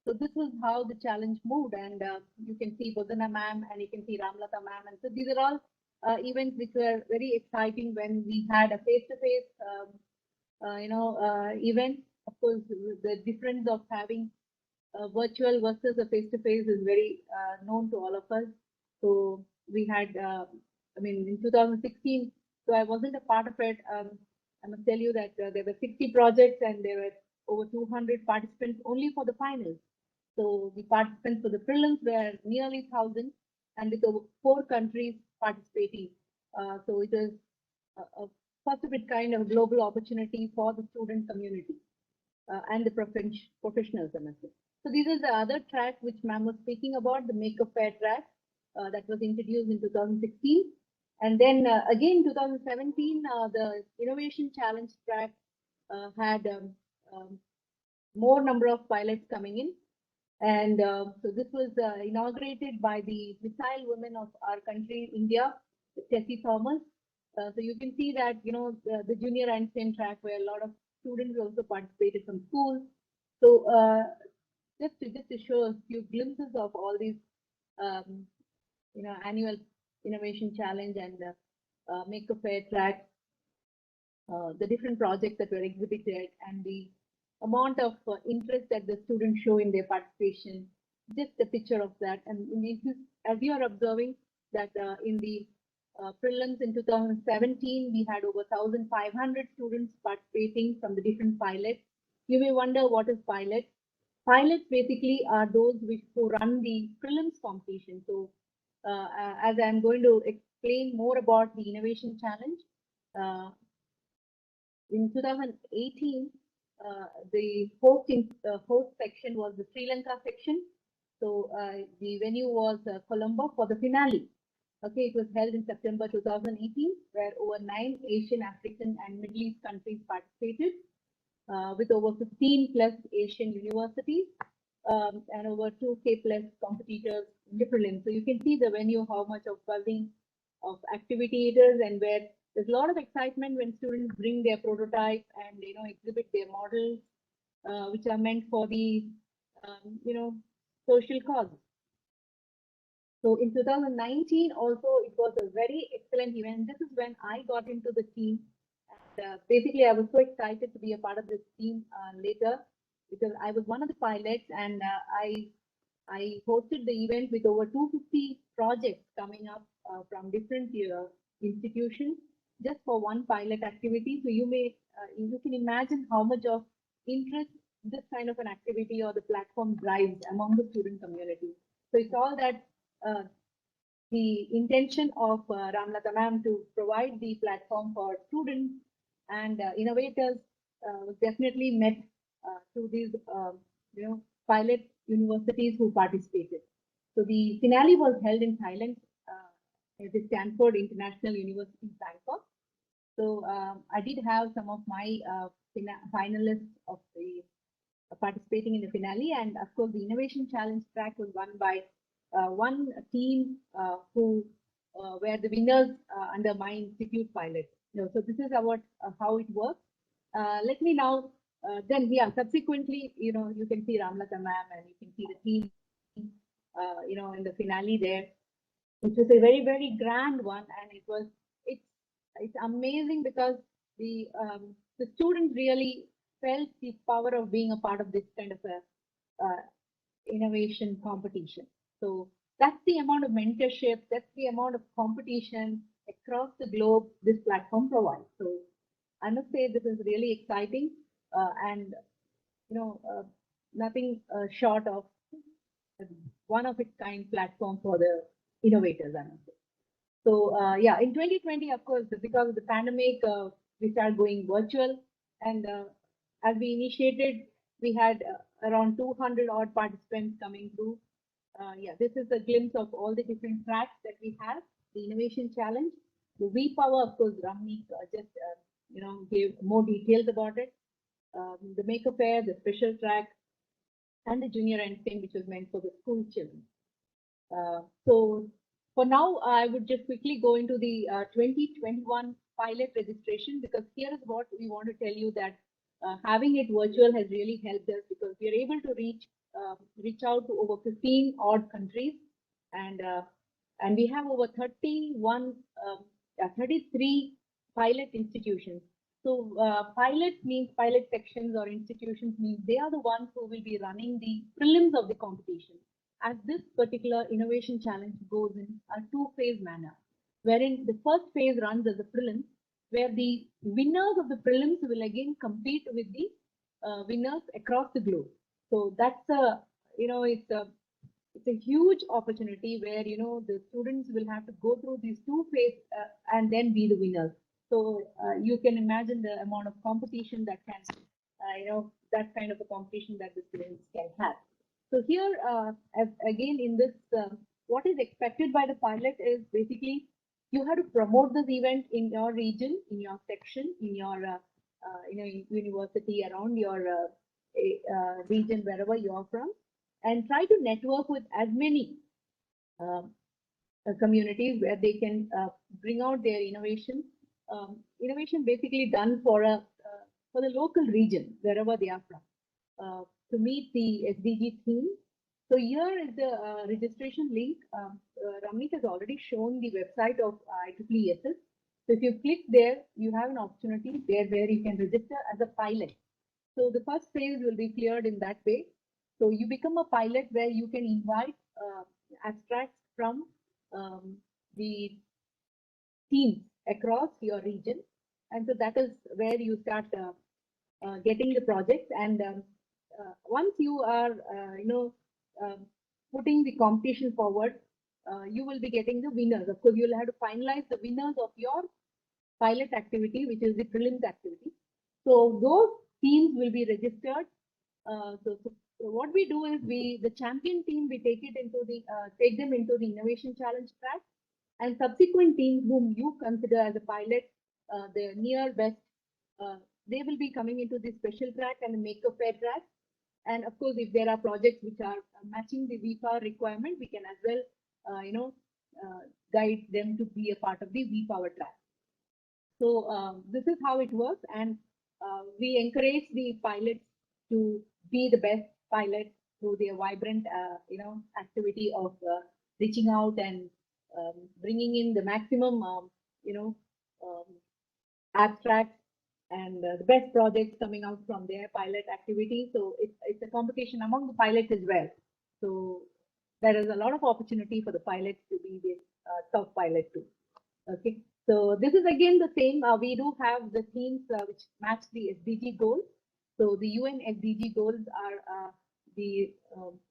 So this was how the challenge moved, and you can see Bhavina ma'am and you can see Ramlata ma'am, and so these are all events which were very exciting when we had a face-to-face, event. Of course, the difference of having a virtual versus a face-to-face is very known to all of us. So we had, in 2016, so I wasn't a part of it. I must tell you that there were 60 projects and there were over 200 participants only for the finals. So the participants for the prelims were nearly 1,000 and with over 4 countries participating. So it is a first of its kind of global opportunity for the student community and the professionals. So these are the other track which ma'am was speaking about, the Make a Fair track that was introduced in 2016. And then again, 2017, the Innovation Challenge track had more number of pilots coming in. And so this was inaugurated by the missile women of our country, India, Tessie Thomas. So you can see that, the junior Einstein track where a lot of students also participated from schools. So just to show a few glimpses of all these, annual innovation challenge and Make a Fair track, the different projects that were exhibited and the amount of interest that the students show in their participation, just a picture of that. And as you are observing that in the prelims in 2017, we had over 1,500 students participating from the different pilots. You may wonder what is pilot. Pilots basically are those who run the prelims competition. So as I'm going to explain more about the innovation challenge, in 2018, the host section was the Sri Lanka section. So the venue was Colombo for the finale. Okay, it was held in September 2018, where over 9 Asian, African, and Middle East countries participated, with over 15 plus Asian universities and over 2K plus competitors in the prelims. So you can see the venue, how much of buzzing of activity it is, and where there's a lot of excitement when students bring their prototype and exhibit their models, which are meant for the social cause. So in 2019 also it was a very excellent event. This is when I got into the team. And, basically, I was so excited to be a part of this team later because I was one of the pilots, and I hosted the event with over 250 projects coming up from different institutions just for one pilot activity. So you can imagine how much of interest this kind of an activity or the platform drives among the student community. So it's all that the intention of Ramlata ma'am to provide the platform for students and innovators was definitely met through these pilot universities who participated. So the finale was held in Thailand at the Stanford International University in Bangkok. So I did have some of my finalists of the participating in the finale, and of course the Innovation Challenge track was won by one team who were the winners under my institute pilot. So this is about how it works. Let me now subsequently, you can see Ramlata ma'am and you can see the team, in the finale there, which was a very, very grand one, and it's amazing because the students really felt the power of being a part of this kind of a innovation competition. So that's the amount of mentorship, that's the amount of competition across the globe this platform provides. So I must say this is really exciting and nothing short of one of its kind platform for the innovators, I must say. So yeah, in 2020, of course, because of the pandemic, we started going virtual, and as we initiated, we had around 200 odd participants coming through. Yeah, this is a glimpse of all the different tracks that we have. The Innovation Challenge, the WePOWER, of course, Ramnik just gave more details about it. The Maker Fair, the special track, and the Junior Ending, which was meant for the school children. So for now, I would just quickly go into the 2021 pilot registration, because here is what we want to tell you, that having it virtual has really helped us, because we are able to reach out to over 15 odd countries, and we have over 33 pilot institutions. So pilot means pilot sections or institutions means they are the ones who will be running the prelims of the competition. As this particular Innovation Challenge goes in a two-phase manner, wherein the first phase runs as a prelim, where the winners of the prelims will again compete with the winners across the globe. So that's it's a huge opportunity where the students will have to go through these two phases and then be the winners. So you can imagine the amount of competition that can that kind of a competition that the students can have. So here, again, in this, what is expected by the pilot is basically you have to promote this event in your region, in your section, in your university, around your region, wherever you are from, and try to network with as many communities where they can bring out their innovation. Innovation basically done for the local region, wherever they are from. To meet the SDG theme. So here is the registration link. Ramnik has already shown the website of IEEE YESIST. So if you click there, you have an opportunity there where you can register as a pilot. So the first phase will be cleared in that way. So you become a pilot where you can invite abstracts from the teams across your region. And so that is where you start getting the projects, and once you are putting the competition forward, you will be getting the winners. Of course, you'll have to finalize the winners of your pilot activity, which is the prelims activity. So those teams will be registered. So what we do is the champion team, we take them into the Innovation Challenge track, and subsequent teams whom you consider as a pilot, the near best, they will be coming into the special track and the Maker Fair track. And of course, if there are projects which are matching the WePOWER requirement, we can as well, guide them to be a part of the WePOWER track. So this is how it works, and we encourage the pilots to be the best pilots through their vibrant, activity of reaching out and bringing in the maximum, abstracts and the best projects coming out from their pilot activity. So it's a competition among the pilots as well. So there is a lot of opportunity for the pilots to be the top pilot too. Okay, so this is again the same. We do have the themes which match the SDG goals. So the UN SDG goals are the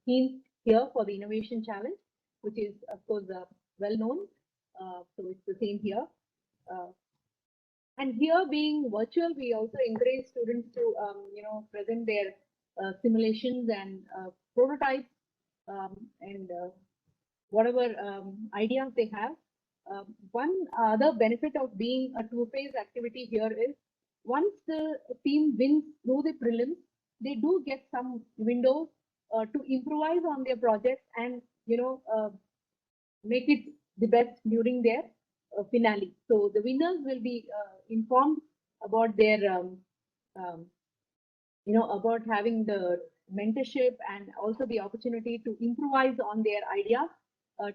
themes here for the Innovation Challenge, which is of course well known. So it's the same here. And here being virtual, we also encourage students to present their simulations and prototypes and whatever ideas they have. One other benefit of being a two-phase activity here is once the team wins through the prelims, they do get some windows to improvise on their project and make it the best during their finale. So the winners will be informed about their about having the mentorship and also the opportunity to improvise on their ideas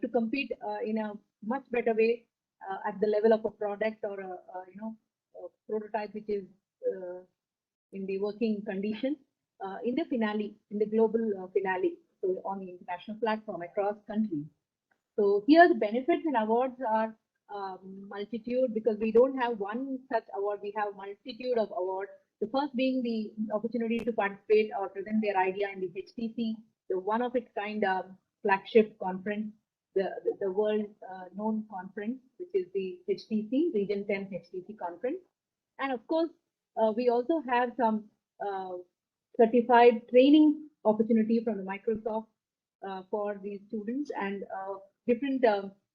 to compete in a much better way at the level of a product or a prototype which is in the working condition in the finale, in the global finale, so on the international platform across countries. So here the benefits and awards are multitude, because we don't have one such award, we have multitude of awards. The first being the opportunity to participate or present their idea in the HTC, the one of its kind flagship conference, the world known conference, which is the HTC, Region 10 HTC conference. And of course, we also have some certified training opportunity from the Microsoft for these students, and different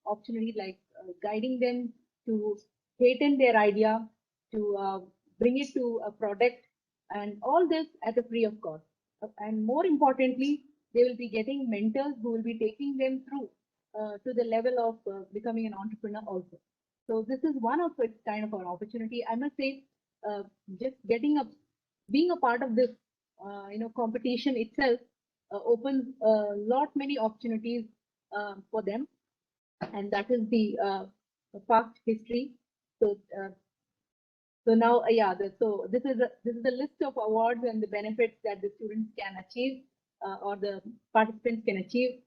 opportunities like guiding them to patent their idea, to bring it to a product, and all this at a free of cost. And more importantly, they will be getting mentors who will be taking them through to the level of becoming an entrepreneur also. So this is one of its kind of an opportunity. I must say, just being a part of this, competition itself opens a lot many opportunities for them, and that is the past history. So, so now, so this is a list of awards and the benefits that the students can achieve or the participants can achieve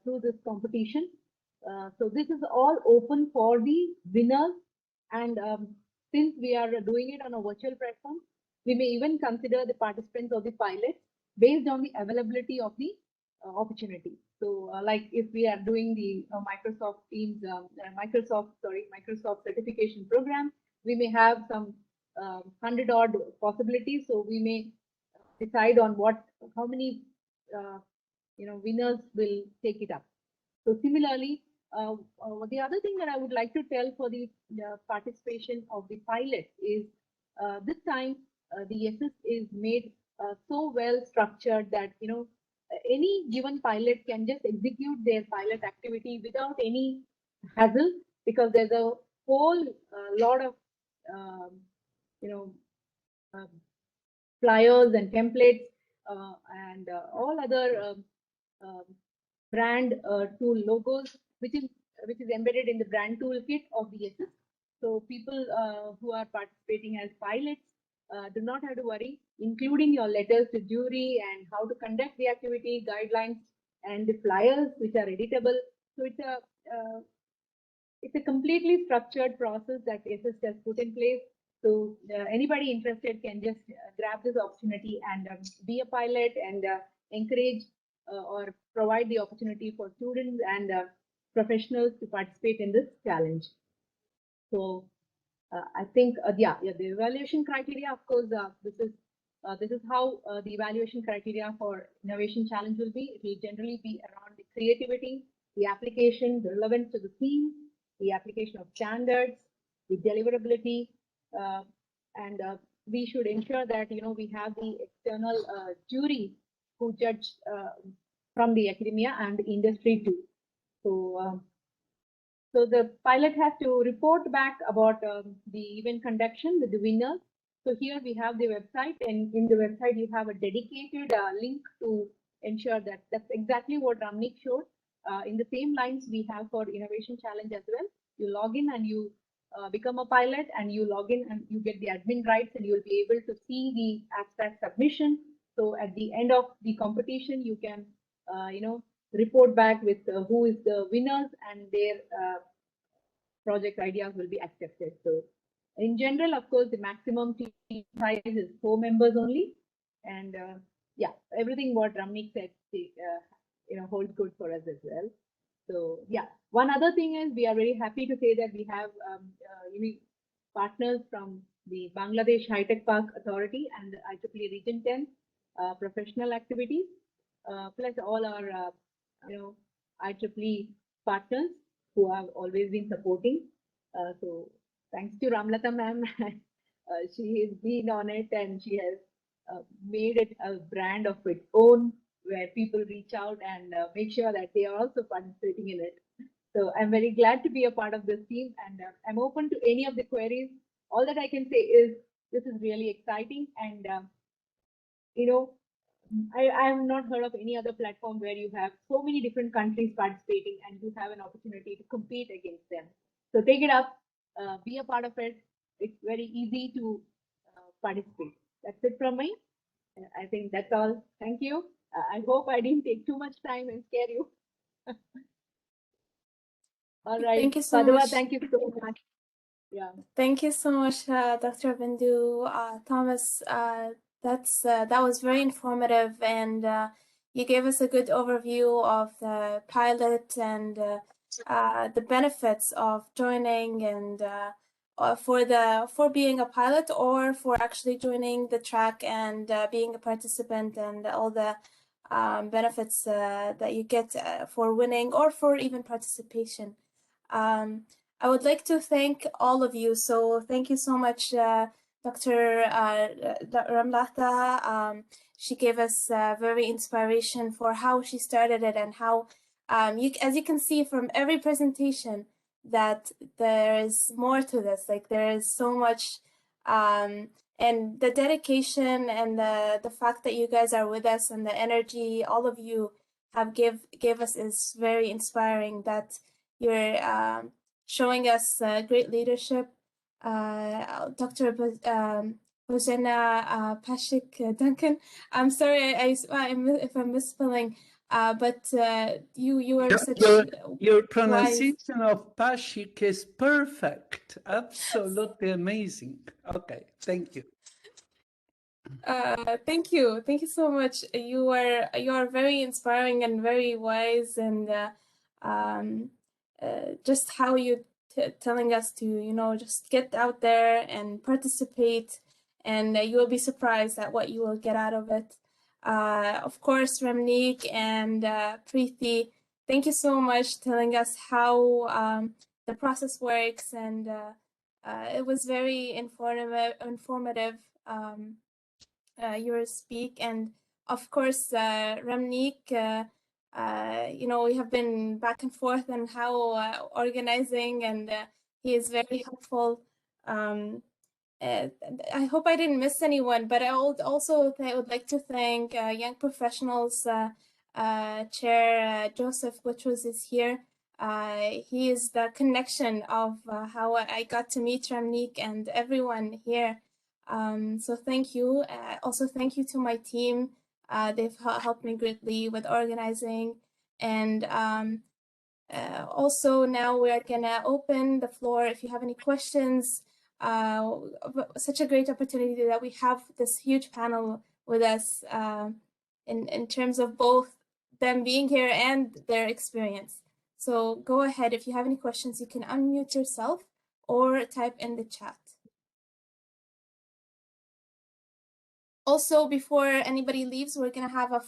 through this competition. So this is all open for the winners, and since we are doing it on a virtual platform, we may even consider the participants or the pilots based on the availability of the opportunity. So like if we are doing the Microsoft Teams, Microsoft certification program, we may have some 100 odd possibilities. So we may decide on how many winners will take it up. So similarly, the other thing that I would like to tell for the participation of the pilots is this time the YESIST is made so well structured that any given pilot can just execute their pilot activity without any hassle, because there's a whole lot of flyers and templates and all other brand tool logos, which is embedded in the brand toolkit of the YESIST. So people who are participating as pilots do not have to worry, including your letters to jury and how to conduct the activity, guidelines, and the flyers which are editable. So it's a completely structured process that YESIST has put in place. So anybody interested can just grab this opportunity and be a pilot and encourage or provide the opportunity for students and professionals to participate in this challenge. So I think, the evaluation criteria, of course, this is how the evaluation criteria for innovation challenge will be. It will generally be around the creativity, the application, the relevance to the theme, the application of standards, the deliverability, and we should ensure that we have the external jury who judge from the academia and the industry too. So so the pilot has to report back about the event conduction with the winners. So here we have the website, and in the website you have a dedicated link to ensure that that's exactly what Ramnik showed. In the same lines we have for Innovation Challenge as well. You log in and you become a pilot, and you log in and you get the admin rights, and you'll be able to see the abstract submission. So at the end of the competition, you can report back with who is the winners, and their project ideas will be accepted. So in general, of course, the maximum team size is 4 members only, and everything what Ramnik said holds good for us as well. So one other thing is we are very happy to say that we have partners from the Bangladesh High Tech Park Authority and the IEEE Region 10 professional activities. plus all our, IEEE partners who have always been supporting. So thanks to Ramlata ma'am, she has been on it and she has made it a brand of its own where people reach out and make sure that they are also participating in it. So I'm very glad to be a part of this team and I'm open to any of the queries. All that I can say is this is really exciting and I have not heard of any other platform where you have so many different countries participating and you have an opportunity to compete against them. So take it up, be a part of it. It's very easy to participate. That's it from me. I think that's all. Thank you. I hope I didn't take too much time and scare you. All right. Thank you so Padua, much. thank you so much. Yeah. Thank you so much, Dr. Bindu. Thomas, that was very informative, and you gave us a good overview of the pilot and the benefits of joining and for being a pilot or for actually joining the track and being a participant and all the benefits that you get for winning or for even participation. I would like to thank all of you. So thank you so much, Dr. Ramlata. She gave us very inspiration for how she started it and how, as you can see from every presentation, that there is more to this. Like there is so much, and the dedication and the fact that you guys are with us and the energy all of you have give us is very inspiring. That you're showing us great leadership. Dr. Bozena Pashik Duncan. I'm sorry if I'm misspelling, but you are such your wise. pronunciation of Pashik is perfect. Absolutely amazing. Okay, thank you. Thank you so much. You are very inspiring and very wise, and just how you telling us to just get out there and participate, and you will be surprised at what you will get out of it. Of course, Ramneek and Preeti, thank you so much telling us how the process works, and it was very informative. Your speak, and of course Ramneek, we have been back and forth on how organizing, and he is very helpful. I hope I didn't miss anyone, but I would like to thank Young Professionals Chair Joseph Butchers is here. He is the connection of how I got to meet Ramneek and everyone here. So thank you. Also thank you to my team. They've helped me greatly with organizing, and also now we're gonna open the floor if you have any questions. Such a great opportunity that we have this huge panel with us in terms of both them being here and their experience. So go ahead, if you have any questions, you can unmute yourself or type in the chat. Also, before anybody leaves, we're going to have a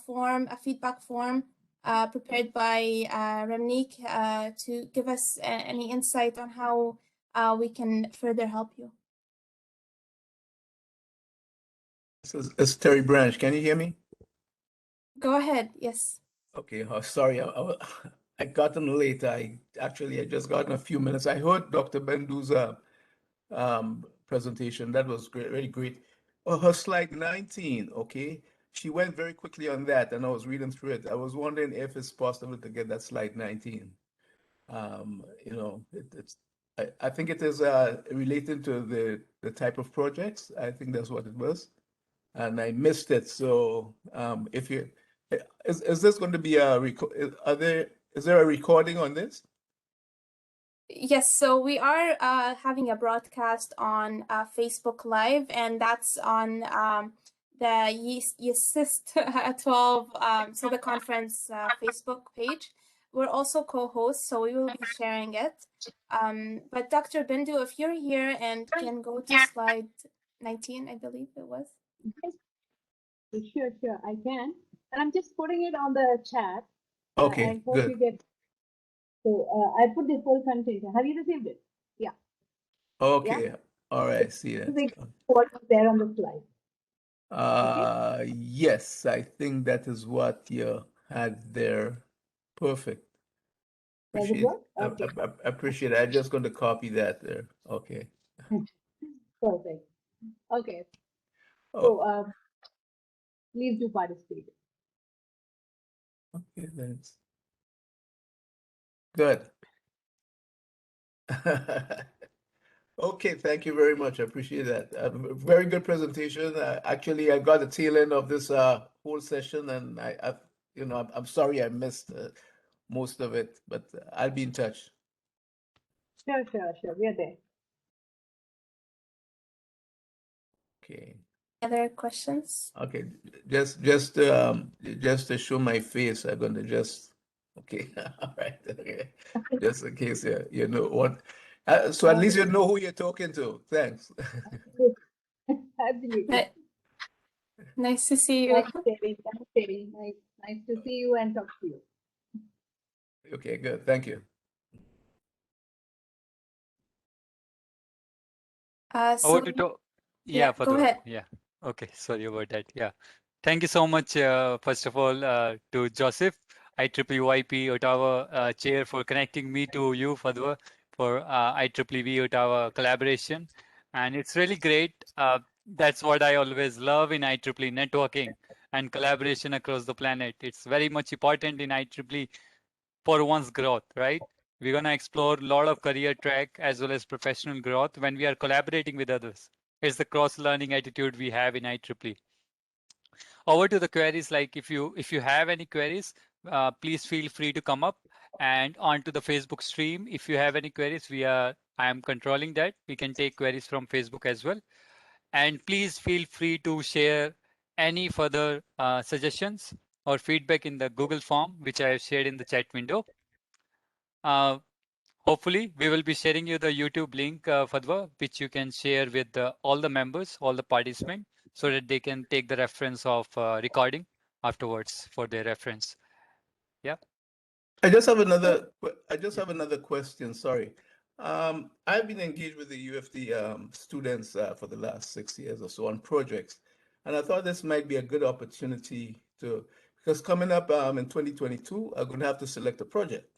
feedback form prepared by Ramneek to give us any insight on how we can further help you. It's Terry Branch. Can you hear me? Go ahead. Yes. Okay. Sorry, I got in late. I just got in a few minutes. I heard Dr. Bendu's presentation. That was great, very great. Her slide 19, okay. She went very quickly on that, and I was reading through it. I was wondering if it's possible to get that slide 19. I think it is related to the type of projects. I think that's what it was, and I missed it. So if you is this going to be is there a recording on this? Yes, so we are having a broadcast on Facebook Live, and that's on the YESIST12, so the conference Facebook page. We're also co-hosts, so we will be sharing it. But Dr. Bindu, if you're here and can go to slide 19, I believe it was. Sure, I can. And I'm just putting it on the chat. Okay, I hope good. you get. So I put the full content. Have you received it? Yeah. Okay, all right, see This is that. exactly what is there on the slide. Yes, I think that is what you had there. Perfect. Does it Appreciate, work? Okay. I appreciate it. I'm just going to copy that there. Okay. Perfect. Okay. Oh, So please do participate. okay, thanks. Good. Okay, thank you very much. I appreciate that. Very good presentation. Actually, I got the tail end of this whole session, and I'm sorry I missed most of it, but I'll be in touch. Sure. We are there. Okay. Other questions? Okay, just to show my face, I'm gonna just okay, all right, okay, just in case you know what. So at least you know who you're talking to. Thanks. Absolutely. Nice to see you. Thanks, Terry. Thanks, Terry. Nice to see you and talk to you. Okay, good. Thank you. So Over to yeah, yeah, go Fadwa. ahead. Yeah. Okay. Sorry about that. Yeah. Thank you so much, first of all, to Joseph, IEEE WIE Ottawa chair, for connecting me to you, Fadwa, for IEEE WIE Ottawa collaboration. And it's really great. That's what I always love in IEEE networking and collaboration across the planet. It's very much important in IEEE for one's growth, right? We're going to explore a lot of career track as well as professional growth when we are collaborating with others. It's the cross-learning attitude we have in IEEE. Over to the queries, like if you have any queries, please feel free to come up, and onto the Facebook stream. If you have any queries, I am controlling that. We can take queries from Facebook as well. And please feel free to share any further suggestions or feedback in the Google form, which I have shared in the chat window. Hopefully, we will be sharing you the YouTube link, Fadwa, which you can share with all the members, all the participants, so that they can take the reference of recording afterwards for their reference. Yeah. I just have another question. Sorry. I've been engaged with the UFT students for the last 6 years or so on projects, and I thought this might be a good opportunity because coming up in 2022, I'm going to have to select a project.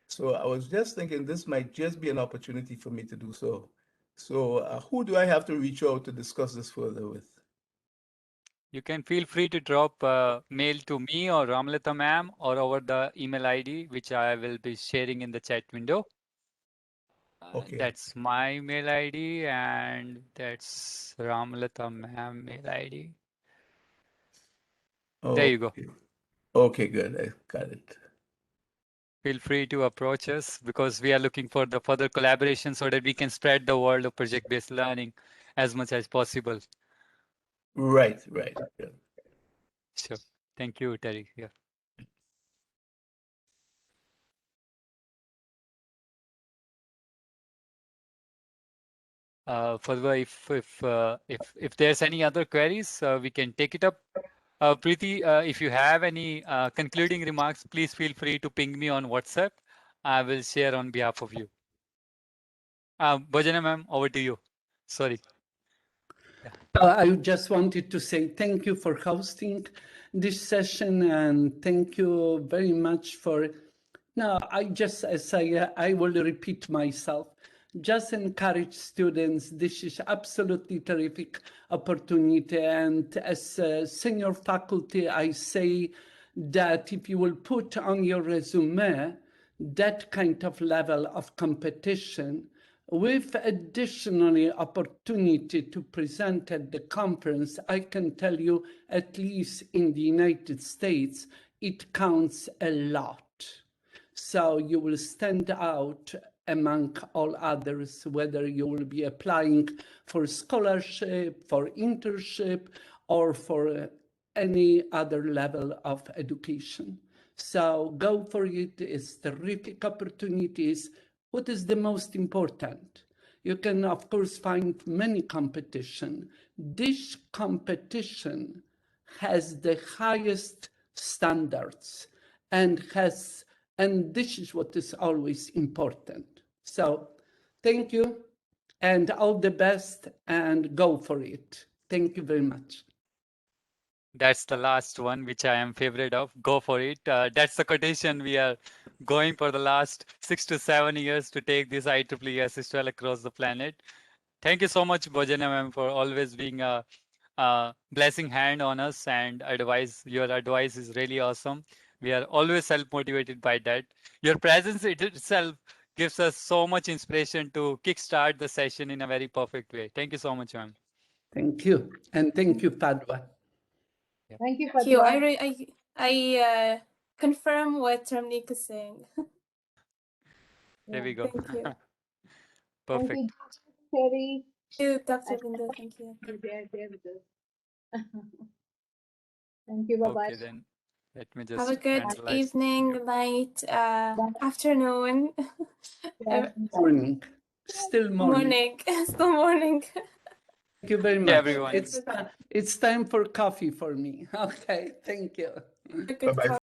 So I was just thinking this might just be an opportunity for me to do so. So who do I have to reach out to discuss this further with? You can feel free to drop mail to me or Ramlata ma'am or over the email ID, which I will be sharing in the chat window. Okay. That's my mail ID, and that's Ramlata ma'am mail ID. There you go. Okay, good. I got it. Feel free to approach us, because we are looking for the further collaboration so that we can spread the world of project-based learning as much as possible. Right. Yeah. Sure. Thank you, Terry. Yeah. Further, if there's any other queries, we can take it up. Preeti, if you have any concluding remarks, please feel free to ping me on WhatsApp. I will share on behalf of you. Bhajana ma'am, over to you. Sorry. I just wanted to say thank you for hosting this session, and thank you very much for. Now, I will repeat myself. Just encourage students. This is absolutely terrific opportunity, and as a senior faculty, I say that if you will put on your resume that kind of level of competition, with additionally opportunity to present at the conference, I can tell you, at least in the United States, it counts a lot. So you will stand out among all others, whether you will be applying for scholarship, for internship, or for any other level of education. So go for it. It's terrific opportunities. What is the most important? You can, of course, find many competition. This competition has the highest standards and this is what is always important. So thank you and all the best and go for it. Thank you very much. That's the last one, which I am favorite of. Go for it. That's the quotation we are going for the last 6 to 7 years to take this IEEE YESIST12 across the planet. Thank you so much, Bhojana ma'am, for always being a blessing hand on us and advice. Your advice is really awesome. We are always self-motivated by that. Your presence itself gives us so much inspiration to kickstart the session in a very perfect way. Thank you so much, ma'am. Thank you. And thank you, Padwa. Thank you, Thank you. Padwa. I confirm what Ramnik is saying. There we go. Thank you. Perfect. Thank you, Terry. Thank you, Dr. Bindu. Thank you. You're there with us. Thank you. Bye-bye. Okay, then let me just Have a good finalize. evening, night, afternoon, Morning. Still morning. Still morning. Thank you very much. Yeah, everyone. It's time for coffee for me. Okay, thank you. A good Bye-bye.